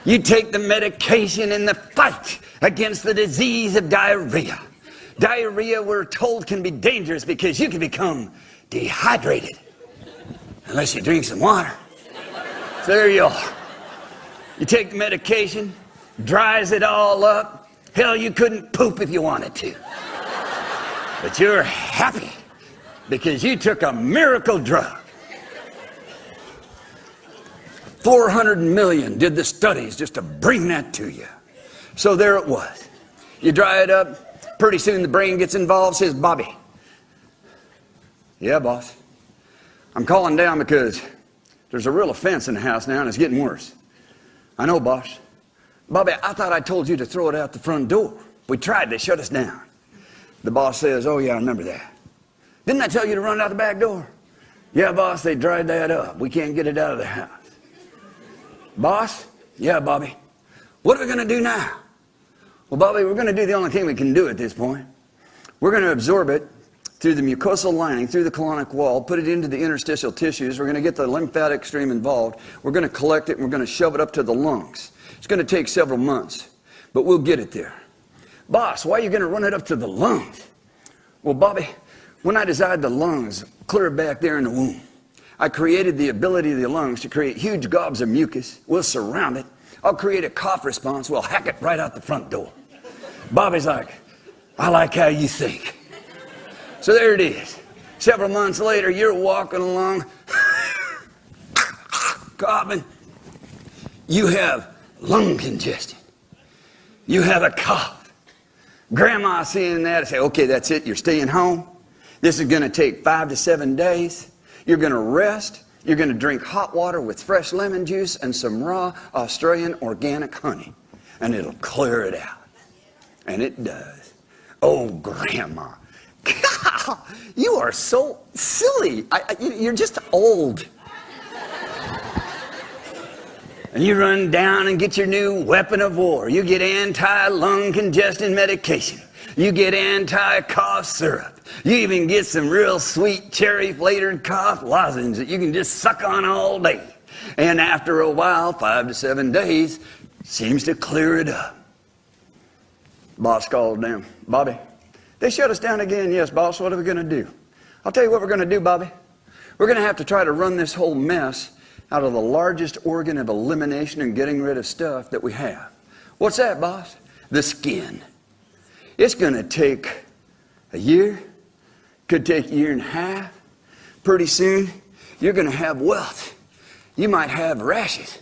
You take the medication in the fight against the disease of diarrhea. Diarrhea, we're told, can be dangerous because you can become dehydrated unless you drink some water. So there you are. You take the medication, dries it all up. Hell, you couldn't poop if you wanted to. But you're happy because you took a miracle drug. 400 million did the studies just to bring that to you. So there it was. You dry it up, pretty soon the brain gets involved, says, Bobby. Yeah, boss. I'm calling down because there's a real offense in the house now and it's getting worse. I know, boss. Bobby, I thought I told you to throw it out the front door. We tried, they shut us down. The boss says, oh yeah, I remember that. Didn't I tell you to run out the back door? Yeah, boss, they dried that up. We can't get it out of the house. Boss? Yeah, Bobby. What are we going to do now? Well, Bobby, we're going to do the only thing we can do at this point. We're going to absorb it through the mucosal lining, through the colonic wall, put it into the interstitial tissues. We're going to get the lymphatic stream involved. We're going to collect it, and we're going to shove it up to the lungs. It's going to take several months, but we'll get it there. Boss, why are you going to run it up to the lungs? Well, Bobby, when I designed the lungs clear back there in the womb, I created the ability of the lungs to create huge gobs of mucus. We'll surround it. I'll create a cough response. We'll hack it right out the front door. Bobby's like, I like how you think. So there it is. Several months later, you're walking along, coughing. You have lung congestion. You have a cough. Grandma seeing that and say, okay, that's it. You're staying home. This is going to take 5 to 7 days. You're going to rest. You're going to drink hot water with fresh lemon juice and some raw Australian organic honey. And it'll clear it out. And it does. Oh, Grandma. God, you are so silly. You're just old. And you run down and get your new weapon of war. You get anti-lung congestion medication. You get anti-cough syrup. You even get some real sweet cherry-flavored cough lozenges that you can just suck on all day. And after a while, 5 to 7 days, seems to clear it up. Boss called down. Bobby, they shut us down again. Yes, boss, what are we going to do? I'll tell you what we're going to do, Bobby. We're going to have to try to run this whole mess out of the largest organ of elimination and getting rid of stuff that we have. What's that, boss? The skin. It's going to take a year, could take a year and a half. Pretty soon, you're going to have welts. You might have rashes.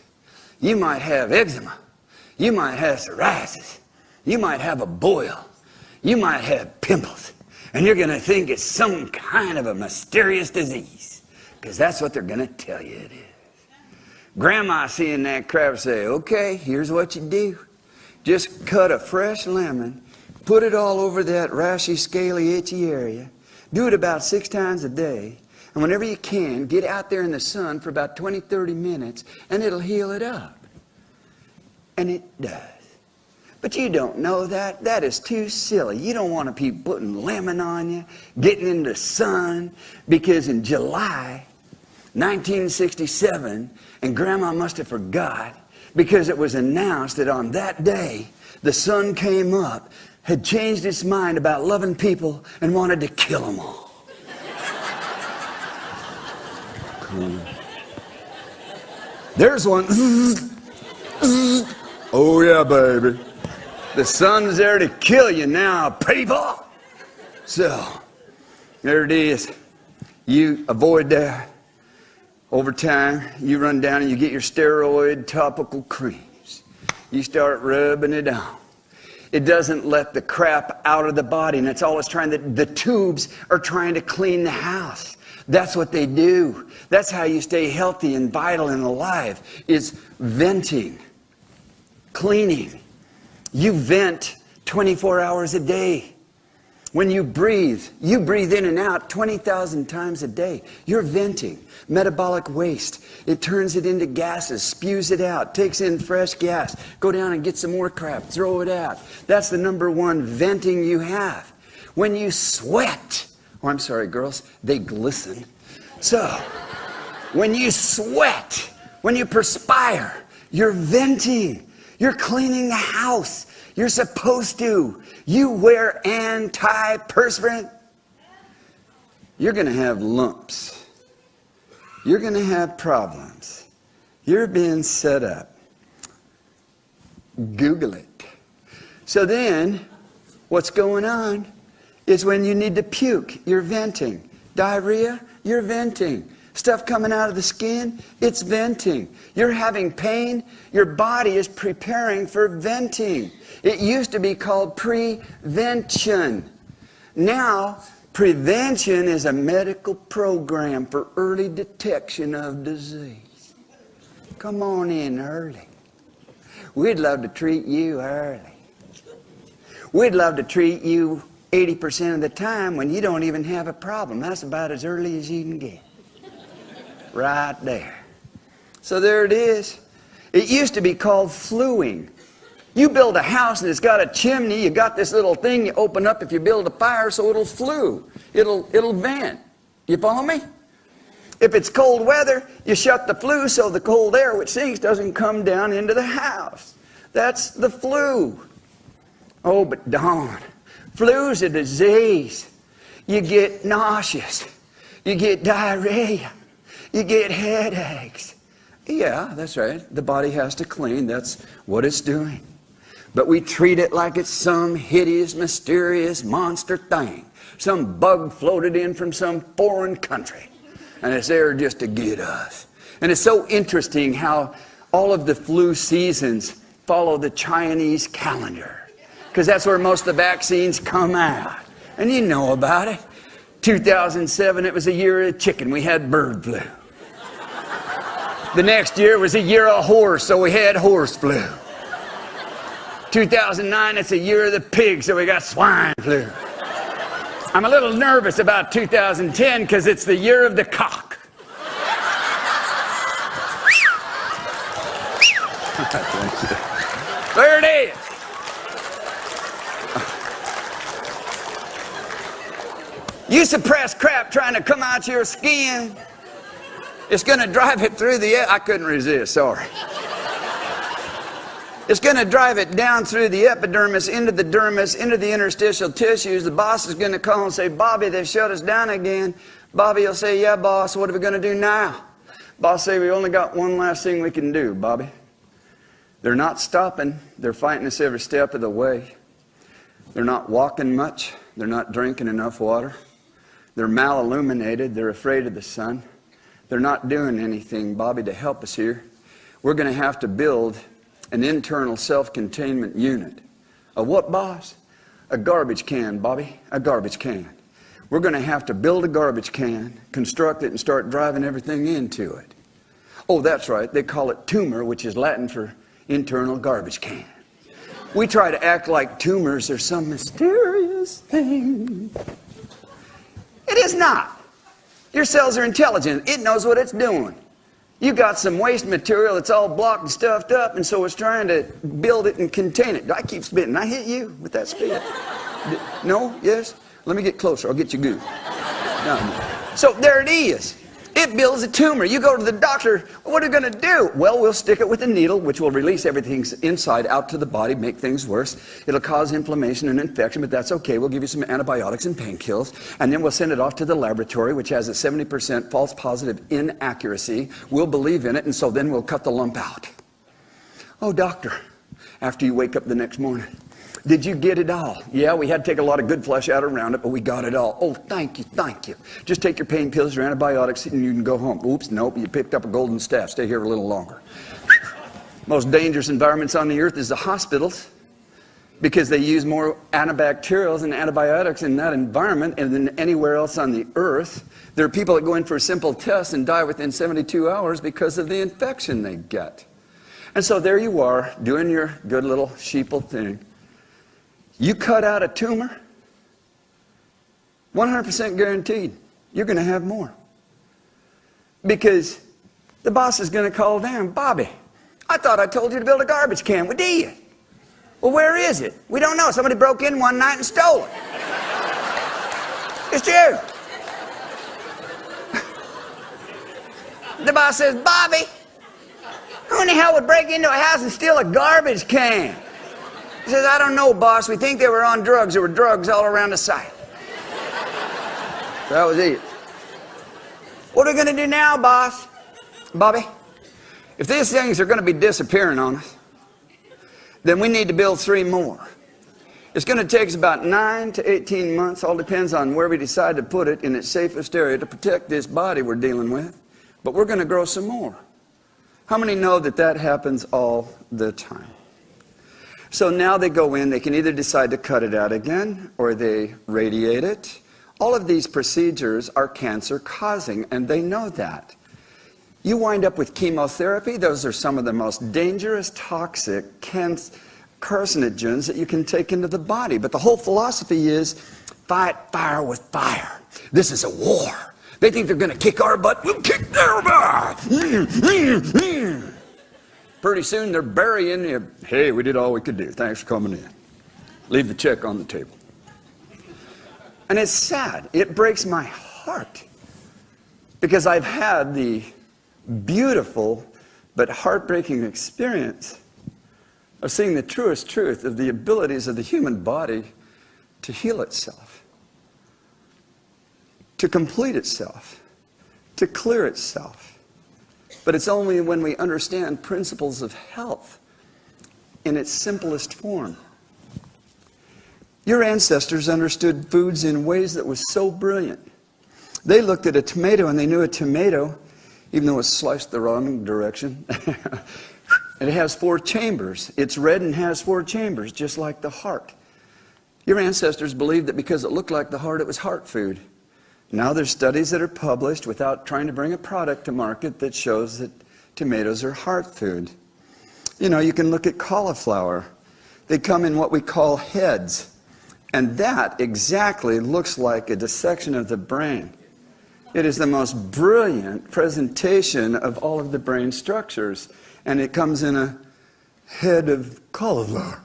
You might have eczema. You might have psoriasis. You might have a boil. You might have pimples. And you're going to think it's some kind of a mysterious disease, because that's what they're going to tell you it is. Grandma seeing that crap say, okay, here's what you do. Just cut a fresh lemon, put it all over that rashy, scaly, itchy area. Do it about 6 times a day. And whenever you can, get out there in the sun for about 20, 30 minutes, and it'll heal it up. And it does. But you don't know that. That is too silly. You don't want to be putting lemon on you, getting in the sun, because in July 1967, and Grandma must have forgot, because it was announced that on that day, the sun came up, had changed its mind about loving people, and wanted to kill them all. Cool. There's one. Oh yeah, baby. The sun's there to kill you now, people. So, there it is. You avoid that. Over time, you run down and you get your steroid topical creams. You start rubbing it on. It doesn't let the crap out of the body, and that's all it's trying to, the tubes are trying to clean the house. That's what they do. That's how you stay healthy and vital and alive, is venting, cleaning. You vent 24 hours a day. When you breathe in and out 20,000 times a day. You're venting metabolic waste. It turns it into gases, spews it out, takes in fresh gas. Go down and get some more crap, throw it out. That's the #1 venting you have. When you sweat, oh, I'm sorry, girls, they glisten. So, when you sweat, when you perspire, you're venting. You're cleaning the house. You're supposed to. You wear antiperspirant. You're going to have lumps. You're going to have problems. You're being set up. Google it. So then, what's going on is when you need to puke, you're venting. Diarrhea, you're venting. Stuff coming out of the skin, it's venting. You're having pain, your body is preparing for venting. It used to be called prevention. Now, prevention is a medical program for early detection of disease. Come on in early. We'd love to treat you early. We'd love to treat you 80% of the time when you don't even have a problem. That's about as early as you can get. Right there. So there it is. It used to be called fluing. You build a house and it's got a chimney, you got this little thing you open up if you build a fire so it'll flue. It'll vent. You follow me? If it's cold weather, you shut the flue so the cold air which sinks doesn't come down into the house. That's the flue. Oh, but darn. Flu's a disease. You get nauseous. You get diarrhea. You get headaches. Yeah, that's right. The body has to clean. That's what it's doing. But we treat it like it's some hideous, mysterious monster thing. Some bug floated in from some foreign country. And it's there just to get us. And it's so interesting how all of the flu seasons follow the Chinese calendar. Because that's where most of the vaccines come out. And you know about it. 2007, it was a year of chicken. We had bird flu. The next year was a year of horse, so we had horse flu. 2009, it's a year of the pig, so we got swine flu. I'm a little nervous about 2010 because it's the year of the cock. There it is. You suppress crap trying to come out your skin. It's going to drive it through the... I couldn't resist, sorry. It's going to drive it down through the epidermis, into the dermis, into the interstitial tissues. The boss is going to call and say, Bobby, they've shut us down again. Bobby will say, yeah, boss, what are we going to do now? Boss say, we only got one last thing we can do, Bobby. They're not stopping. They're fighting us every step of the way. They're not walking much. They're not drinking enough water. They're malilluminated. They're afraid of the sun. They're not doing anything, Bobby, to help us here. We're going to have to build an internal self-containment unit. A what, boss? A garbage can, Bobby. A garbage can. We're going to have to build a garbage can, construct it, and start driving everything into it. Oh, that's right. They call it tumor, which is Latin for internal garbage can. We try to act like tumors are some mysterious thing. It is not. Your cells are intelligent. It knows what it's doing. You got some waste material that's all blocked and stuffed up, and so it's trying to build it and contain it. I keep spitting. I hit you with that spit. No? Yes? Let me get closer. I'll get you good. No. So there it is. It builds a tumor. You go to the doctor. What are you going to do? Well, we'll stick it with a needle, which will release everything inside out to the body, make things worse. It'll cause inflammation and infection, but that's okay. We'll give you some antibiotics and painkillers, and then we'll send it off to the laboratory, which has a 70% false positive inaccuracy. We'll believe in it, and so then we'll cut the lump out. Oh, doctor, after you wake up the next morning, did you get it all? Yeah, we had to take a lot of good flesh out around it, but we got it all. Oh, thank you, thank you. Just take your pain pills, your antibiotics, and you can go home. Oops, nope, you picked up a golden staff. Stay here a little longer. Most dangerous environments on the earth is the hospitals because they use more antibacterials and antibiotics in that environment than anywhere else on the earth. There are people that go in for a simple test and die within 72 hours because of the infection they get. And so there you are, doing your good little sheeple thing. You cut out a tumor, 100% guaranteed, you're going to have more. Because the boss is going to call down, Bobby, I thought I told you to build a garbage can. Well, did you? Well, where is it? We don't know. Somebody broke in one night and stole it. It's you. The boss says, Bobby, who in the hell would break into a house and steal a garbage can? He says, I don't know, boss. We think they were on drugs. There were drugs all around the site. So that was it. What are we going to do now, boss? Bobby, if these things are going to be disappearing on us, then we need to build 3 more. It's going to take us about 9 to 18 months, all depends on where we decide to put it in its safest area to protect this body we're dealing with. But we're going to grow some more. How many know that that happens all the time? So now they go in, they can either decide to cut it out again or they radiate it. All of these procedures are cancer causing, and they know that. You wind up with chemotherapy. Those are some of the most dangerous, toxic carcinogens that you can take into the body. But the whole philosophy is fight fire with fire. This is a war. They think they're going to kick our butt. We'll kick their butt. Pretty soon they're burying you. Hey, we did all we could do. Thanks for coming in. Leave the check on the table. And it's sad. It breaks my heart. Because I've had the beautiful but heartbreaking experience of seeing the truest truth of the abilities of the human body to heal itself, to complete itself, to clear itself. But it's only when we understand principles of health in its simplest form. Your ancestors understood foods in ways that was so brilliant. They looked at a tomato and they knew a tomato, even though it's sliced the wrong direction, it has 4 chambers. It's red and has 4 chambers, just like the heart. Your ancestors believed that because it looked like the heart, it was heart food. Now there's studies that are published without trying to bring a product to market that shows that tomatoes are heart food. You know, you can look at cauliflower. They come in what we call heads. And that exactly looks like a dissection of the brain. It is the most brilliant presentation of all of the brain structures. And it comes in a head of cauliflower.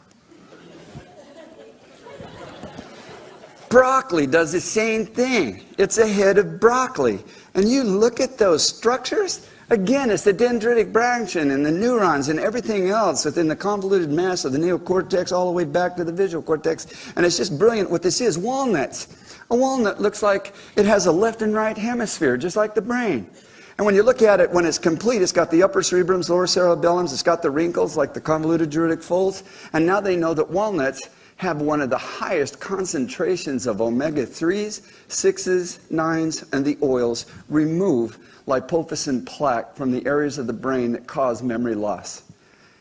Broccoli does the same thing. It's a head of broccoli. And you look at those structures, again, it's the dendritic branching and the neurons and everything else within the convoluted mass of the neocortex all the way back to the visual cortex. And it's just brilliant what this is. Walnuts. A walnut looks like it has a left and right hemisphere, just like the brain. And when you look at it, when it's complete, it's got the upper cerebrums, lower cerebellums, it's got the wrinkles like the convoluted druidic folds. And now they know that walnuts have one of the highest concentrations of omega-3s, 6s, 9s, and the oils remove lipofuscin plaque from the areas of the brain that cause memory loss.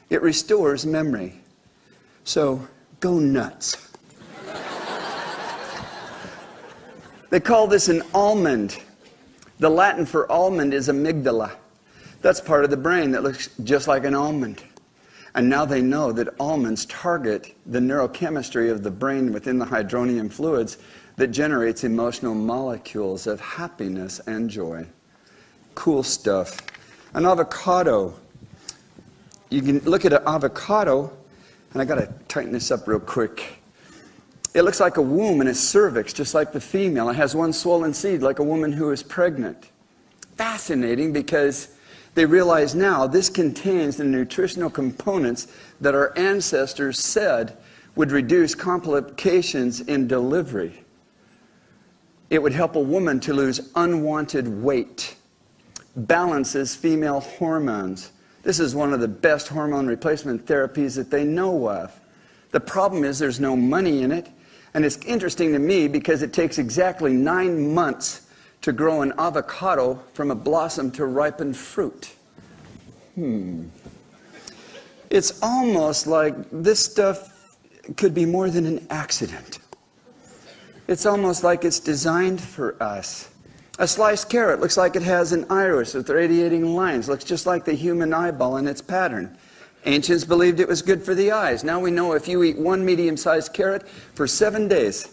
It restores memory. So, go nuts. They call this an almond. The Latin for almond is amygdala. That's part of the brain that looks just like an almond. And now they know that almonds target the neurochemistry of the brain within the hydronium fluids that generates emotional molecules of happiness and joy. Cool stuff. An avocado. You can look at an avocado, and I got to tighten this up real quick. It looks like a womb and a cervix, just like the female. It has one swollen seed, like a woman who is pregnant. Fascinating, because they realize now this contains the nutritional components that our ancestors said would reduce complications in delivery. It would help a woman to lose unwanted weight, balances female hormones. This is one of the best hormone replacement therapies that they know of. The problem is there's no money in it, and it's interesting to me because it takes exactly 9 months to grow an avocado from a blossom to ripened fruit. It's almost like this stuff could be more than an accident. It's almost like it's designed for us. A sliced carrot looks like it has an iris with radiating lines, looks just like the human eyeball in its pattern. Ancients believed it was good for the eyes. Now we know if you eat 1 medium-sized carrot for 7 days,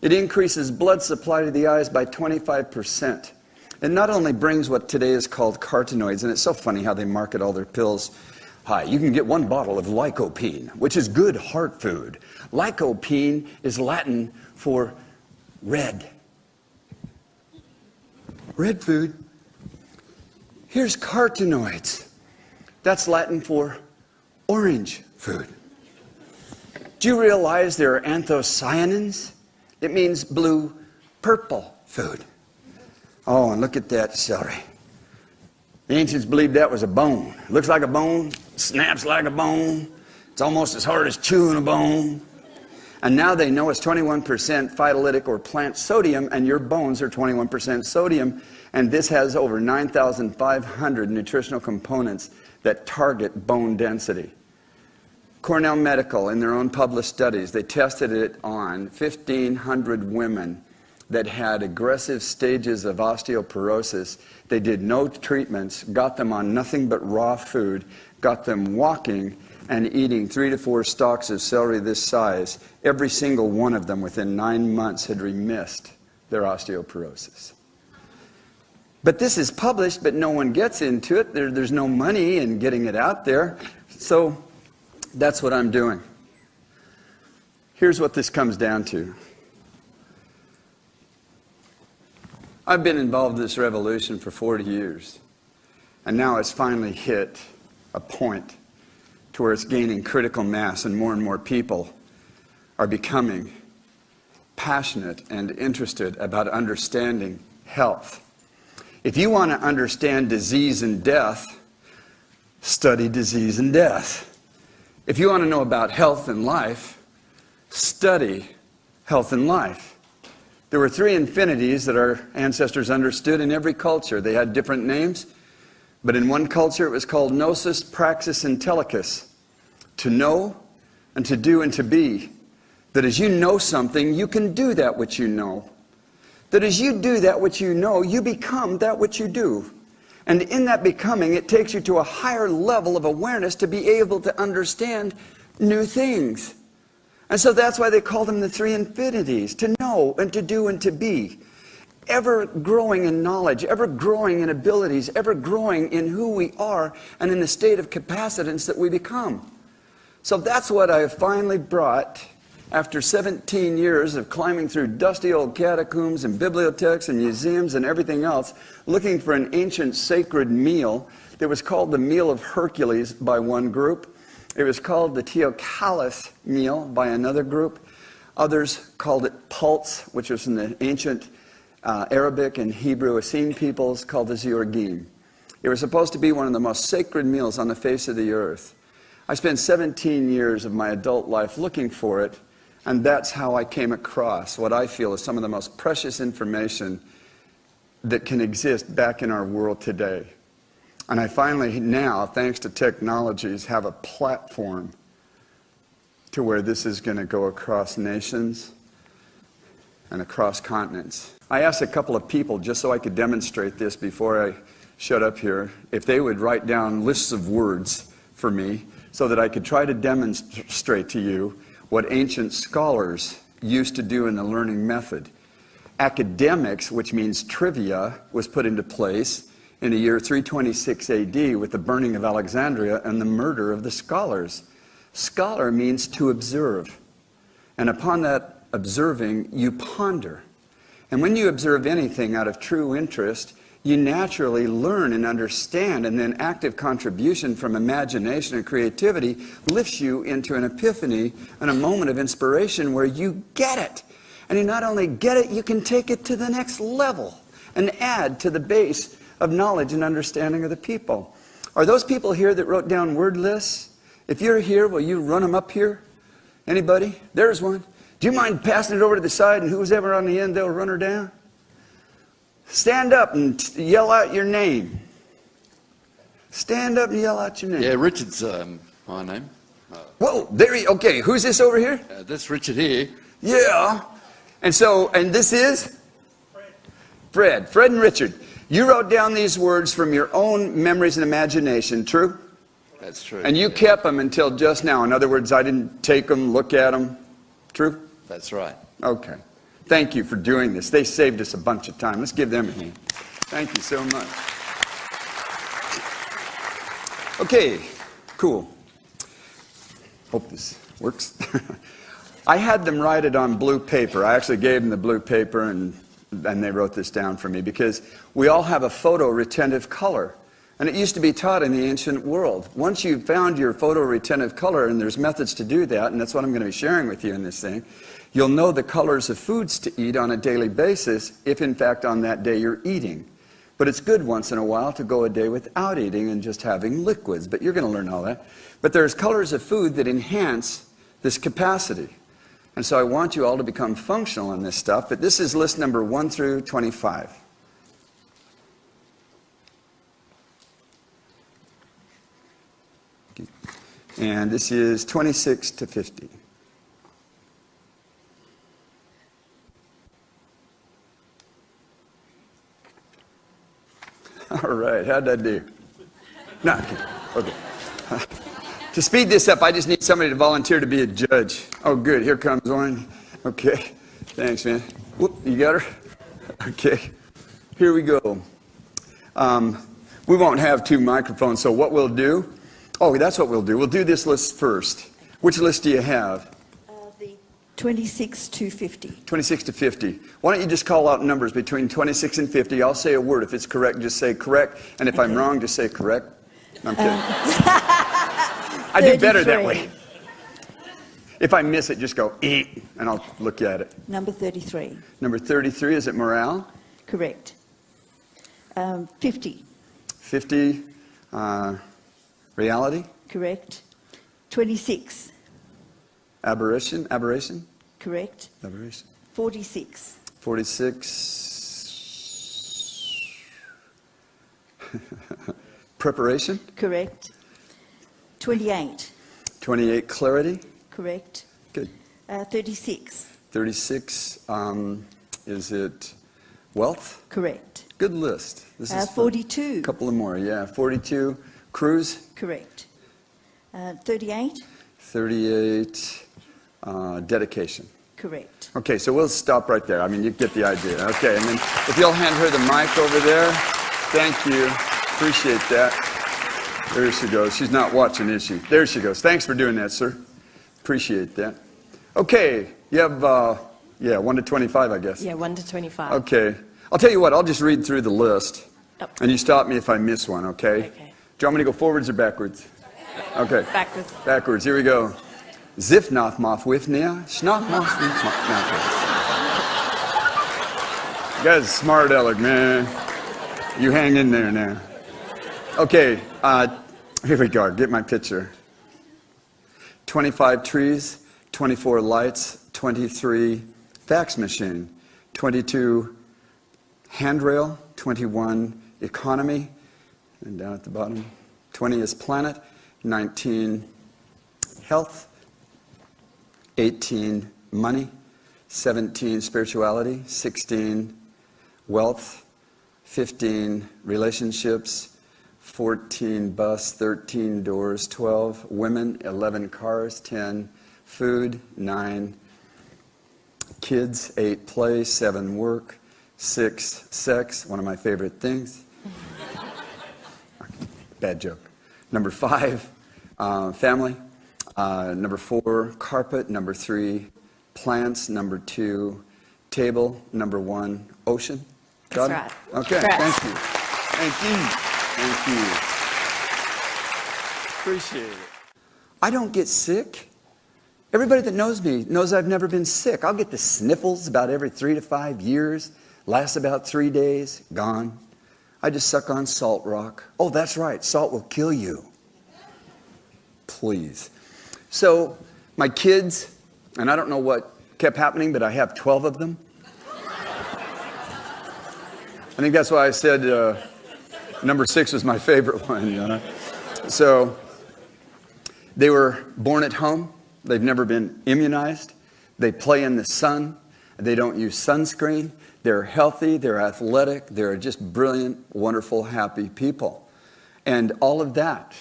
it increases blood supply to the eyes by 25%. It not only brings what today is called carotenoids, and it's so funny how they market all their pills. Hi, you can get 1 bottle of lycopene, which is good heart food. Lycopene is Latin for red. Red food. Here's carotenoids. That's Latin for orange food. Do you realize there are anthocyanins? It means blue, purple food. Oh, and look at that celery. The ancients believed that was a bone. It looks like a bone, snaps like a bone. It's almost as hard as chewing a bone. And now they know it's 21% phytolytic or plant sodium, and your bones are 21% sodium. And this has over 9,500 nutritional components that target bone density. Cornell Medical, in their own published studies, they tested it on 1,500 women that had aggressive stages of osteoporosis. They did no treatments, got them on nothing but raw food, got them walking and eating 3 to 4 stalks of celery this size. Every single one of them within 9 months had remissed their osteoporosis. But this is published, but no one gets into it. There's no money in getting it out there. So that's what I'm doing. Here's what this comes down to. I've been involved in this revolution for 40 years. And now it's finally hit a point to where it's gaining critical mass, and more people are becoming passionate and interested about understanding health. If you want to understand disease and death, study disease and death. If you want to know about health and life, study health and life. There were 3 infinities that our ancestors understood in every culture. They had different names, but in one culture it was called gnosis, praxis, and telecus. To know, and to do, and to be. That as you know something, you can do that which you know. That as you do that which you know, you become that which you do. And in that becoming, it takes you to a higher level of awareness to be able to understand new things. And so that's why they call them the 3 infinities: to know, and to do, and to be. Ever growing in knowledge, ever growing in abilities, ever growing in who we are and in the state of capacitance that we become. So that's what I have finally brought after 17 years of climbing through dusty old catacombs and bibliotheques and museums and everything else, looking for an ancient sacred meal that was called the Meal of Hercules by one group. It was called the Teocallis meal by another group. Others called it pulse, which was in the ancient Arabic and Hebrew Essene peoples, called the Ziorgim. It was supposed to be one of the most sacred meals on the face of the earth. I spent 17 years of my adult life looking for it, and that's how I came across what I feel is some of the most precious information that can exist back in our world today. And I finally now, thanks to technologies, have a platform to where this is going to go across nations and across continents. I asked a couple of people, just so I could demonstrate this before I shut up here, if they would write down lists of words for me so that I could try to demonstrate to you what ancient scholars used to do in the learning method. Academics, which means trivia, was put into place in the year 326 AD with the burning of Alexandria and the murder of the scholars. Scholar means to observe. And upon that observing, you ponder. And when you observe anything out of true interest, you naturally learn and understand, and then active contribution from imagination and creativity lifts you into an epiphany and a moment of inspiration where you get it. And you not only get it, you can take it to the next level and add to the base of knowledge and understanding of the people. Are those people here that wrote down word lists? If you're here, will you run them up here? Anybody? There's one. Do you mind passing it over to the side, and who's ever on the end, they'll run her down? Stand up and yell out your name. Stand up and yell out your name. Yeah, Richard's my name. Whoa, there you, okay, who's this over here? That's Richard here. Yeah. And so, and this is? Fred. Fred and Richard. You wrote down these words from your own memories and imagination, true? That's true. And you kept them until just now. In other words, I didn't take them, look at them. True? That's right. Okay. Thank you for doing this. They saved us a bunch of time. Let's give them a hand. Thank you so much. Okay, cool. Hope this works. I had them write it on blue paper. I actually gave them the blue paper, and they wrote this down for me, because we all have a photoretentive color. And it used to be taught in the ancient world. Once you've found your photoretentive color, and there's methods to do that, and that's what I'm going to be sharing with you in this thing, you'll know the colors of foods to eat on a daily basis if, in fact, on that day you're eating. But it's good once in a while to go a day without eating and just having liquids. But you're going to learn all that. But there's colors of food that enhance this capacity. And so I want you all to become functional in this stuff, but this is list number 1 through 25. Okay. And this is 26 to 50. All right, how'd I do? No, okay. To speed this up, I just need somebody to volunteer to be a judge. Oh, good. Here comes one. Okay. Thanks, man. Whoop, you got her? Okay. Here we go. We won't have 2 microphones, so what we'll do... Oh, that's what we'll do. We'll do this list first. Which list do you have? The 26 to 50. 26 to 50. Why don't you just call out numbers between 26 and 50. I'll say a word. If it's correct, just say correct. And if I'm wrong, just say correct. I'm kidding. I do better that way. If I miss it, just go, eat, and I'll look at it. Number 33. Number 33, is it morale? Correct. 50. 50, reality? Correct. 26. Aberration? Aberration? Correct. Aberration. 46. 46. Preparation? Correct. 28. 28, clarity? Correct. Good. 36. 36, is it wealth? Correct. Good list. This is 42. A couple of more, yeah. 42, cruise? Correct. 38. 38, dedication. Correct. Okay, so we'll stop right there. I mean, you get the idea. Okay, and then if you'll hand her the mic over there. Thank you. Appreciate that. There she goes. She's not watching, is she? There she goes. Thanks for doing that, sir. Appreciate that. Okay, you have, 1 to 25, I guess. Yeah, 1 to 25. Okay. I'll tell you what, I'll just read through the list. Oh. And you stop me if I miss one, okay? Okay. Do you want me to go forwards or backwards? Okay. Backwards. Backwards. Here we go. Zif noth moth wifnia, schnoth moth You guys are smart aleck, man. You hang in there now. Okay, here we go. Get my picture. 25 trees, 24 lights, 23 fax machine, 22 handrail, 21 economy, and down at the bottom, 20 is planet, 19 health, 18 money, 17 spirituality, 16 wealth, 15 relationships, 14 bus, 13 doors, 12 women, 11 cars, 10 food, 9 kids, 8 play, 7 work, 6 sex, one of my favorite things. Bad joke. Number 5, family. Number 4, carpet. Number 3, plants. Number 2, table. Number 1, ocean. Got it? That's right. Okay, Correct. thank you. Thank you. Thank you. Appreciate it. I don't get sick. Everybody that knows me knows I've never been sick. I'll get the sniffles about every 3 to 5 years. Lasts about 3 days, gone. I just suck on salt rock. Oh, that's right, salt will kill you. Please. So, my kids, and I don't know what kept happening, but I have 12 of them. I think that's why I said number 6 was my favorite one, you know. So, they were born at home. They've never been immunized. They play in the sun. They don't use sunscreen. They're healthy. They're athletic. They're just brilliant, wonderful, happy people. And all of that,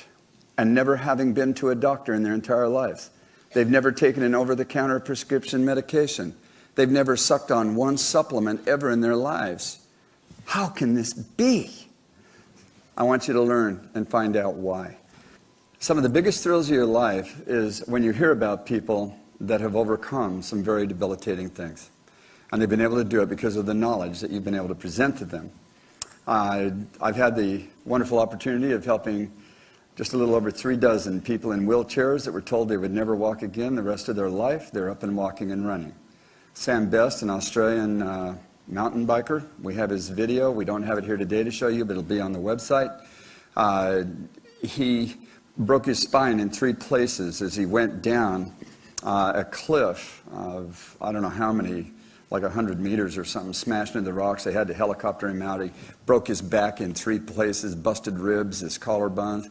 and never having been to a doctor in their entire lives. They've never taken an over-the-counter prescription medication. They've never sucked on one supplement ever in their lives. How can this be? I want you to learn and find out why. Some of the biggest thrills of your life is when you hear about people that have overcome some very debilitating things. And they've been able to do it because of the knowledge that you've been able to present to them. I've had the wonderful opportunity of helping just a little over 3 dozen people in wheelchairs that were told they would never walk again the rest of their life. They're up and walking and running. Sam Best, an Australian mountain biker, we have his video. We don't have it here today to show you, but it'll be on the website. He broke his spine in 3 places as he went down a cliff of, I don't know how many, like 100 meters or something, smashed into the rocks. They had to helicopter him out. He broke his back in 3 places, busted ribs, his collarbone.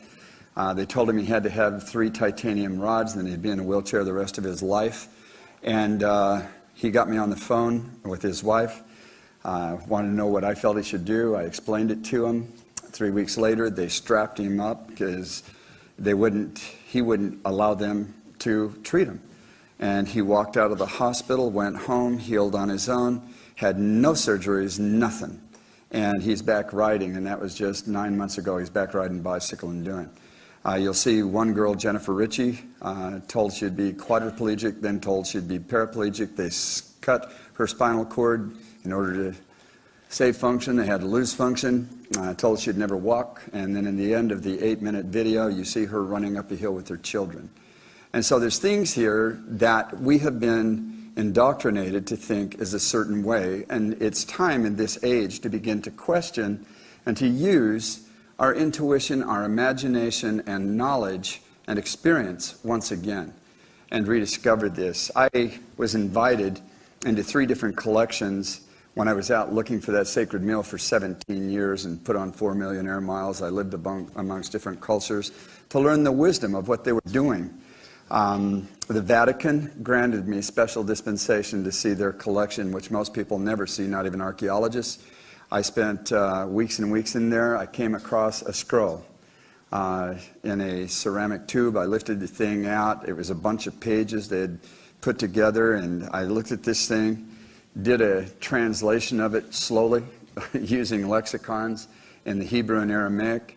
They told him he had to have 3 titanium rods, then he'd be in a wheelchair the rest of his life. And he got me on the phone with his wife, wanted to know what I felt he should do. I explained it to him. 3 weeks later, they strapped him up because he wouldn't allow them to treat him. And he walked out of the hospital, went home, healed on his own, had no surgeries, nothing. And he's back riding, and that was just 9 months ago. He's back riding a bicycle and doing. You'll see one girl, Jennifer Ritchie, told she'd be quadriplegic, then told she'd be paraplegic. They cut her spinal cord in order to save function. They had to lose function. Told she'd never walk. And then in the end of the 8-minute video, you see her running up a hill with her children. And so there's things here that we have been indoctrinated to think is a certain way. And it's time in this age to begin to question and to use our intuition, our imagination, and knowledge and experience once again, and rediscovered this. I was invited into 3 different collections when I was out looking for that sacred meal for 17 years and put on 4 million air miles. I lived amongst different cultures to learn the wisdom of what they were doing. The Vatican granted me special dispensation to see their collection, which most people never see, not even archaeologists. I spent weeks and weeks in there. I came across a scroll in a ceramic tube. I lifted the thing out. It was a bunch of pages they had put together, and I looked at this thing, did a translation of it slowly using lexicons in the Hebrew and Aramaic,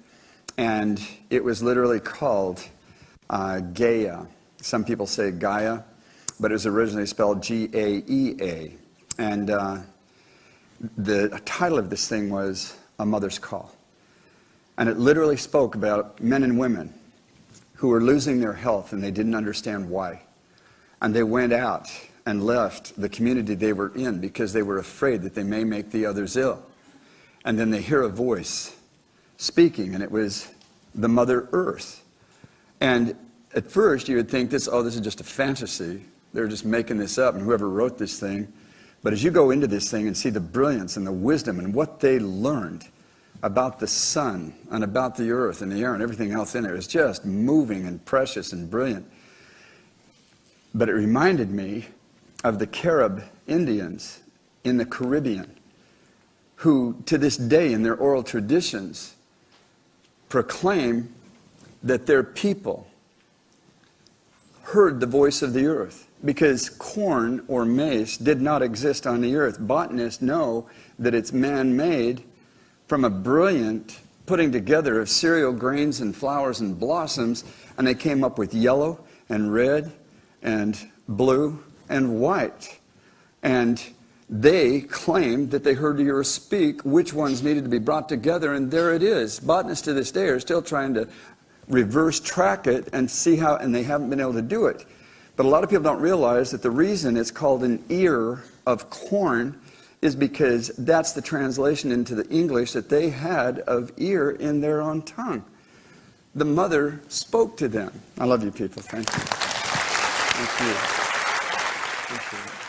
and it was literally called Gaia. Some people say Gaia, but it was originally spelled G-A-E-A. And the title of this thing was A Mother's Call. And it literally spoke about men and women who were losing their health and they didn't understand why. And they went out and left the community they were in because they were afraid that they may make the others ill. And then they hear a voice speaking, and it was the Mother Earth. And at first you would think this is just a fantasy. They're just making this up, and whoever wrote this thing. But as you go into this thing and see the brilliance and the wisdom and what they learned about the sun and about the earth and the air and everything else in it, it's just moving and precious and brilliant. But it reminded me of the Carib Indians in the Caribbean, who to this day in their oral traditions proclaim that their people heard the voice of the earth, because corn or maize did not exist on the earth. Botanists know that it's man-made from a brilliant putting together of cereal grains and flowers and blossoms, and they came up with yellow and red and blue and white. And they claimed that they heard the earth speak which ones needed to be brought together, and there it is. Botanists to this day are still trying to reverse track it and see how, and they haven't been able to do it. But a lot of people don't realize that the reason it's called an ear of corn is because that's the translation into the English that they had of ear in their own tongue. The mother spoke to them. I love you people. Thank you. Thank you. Thank you.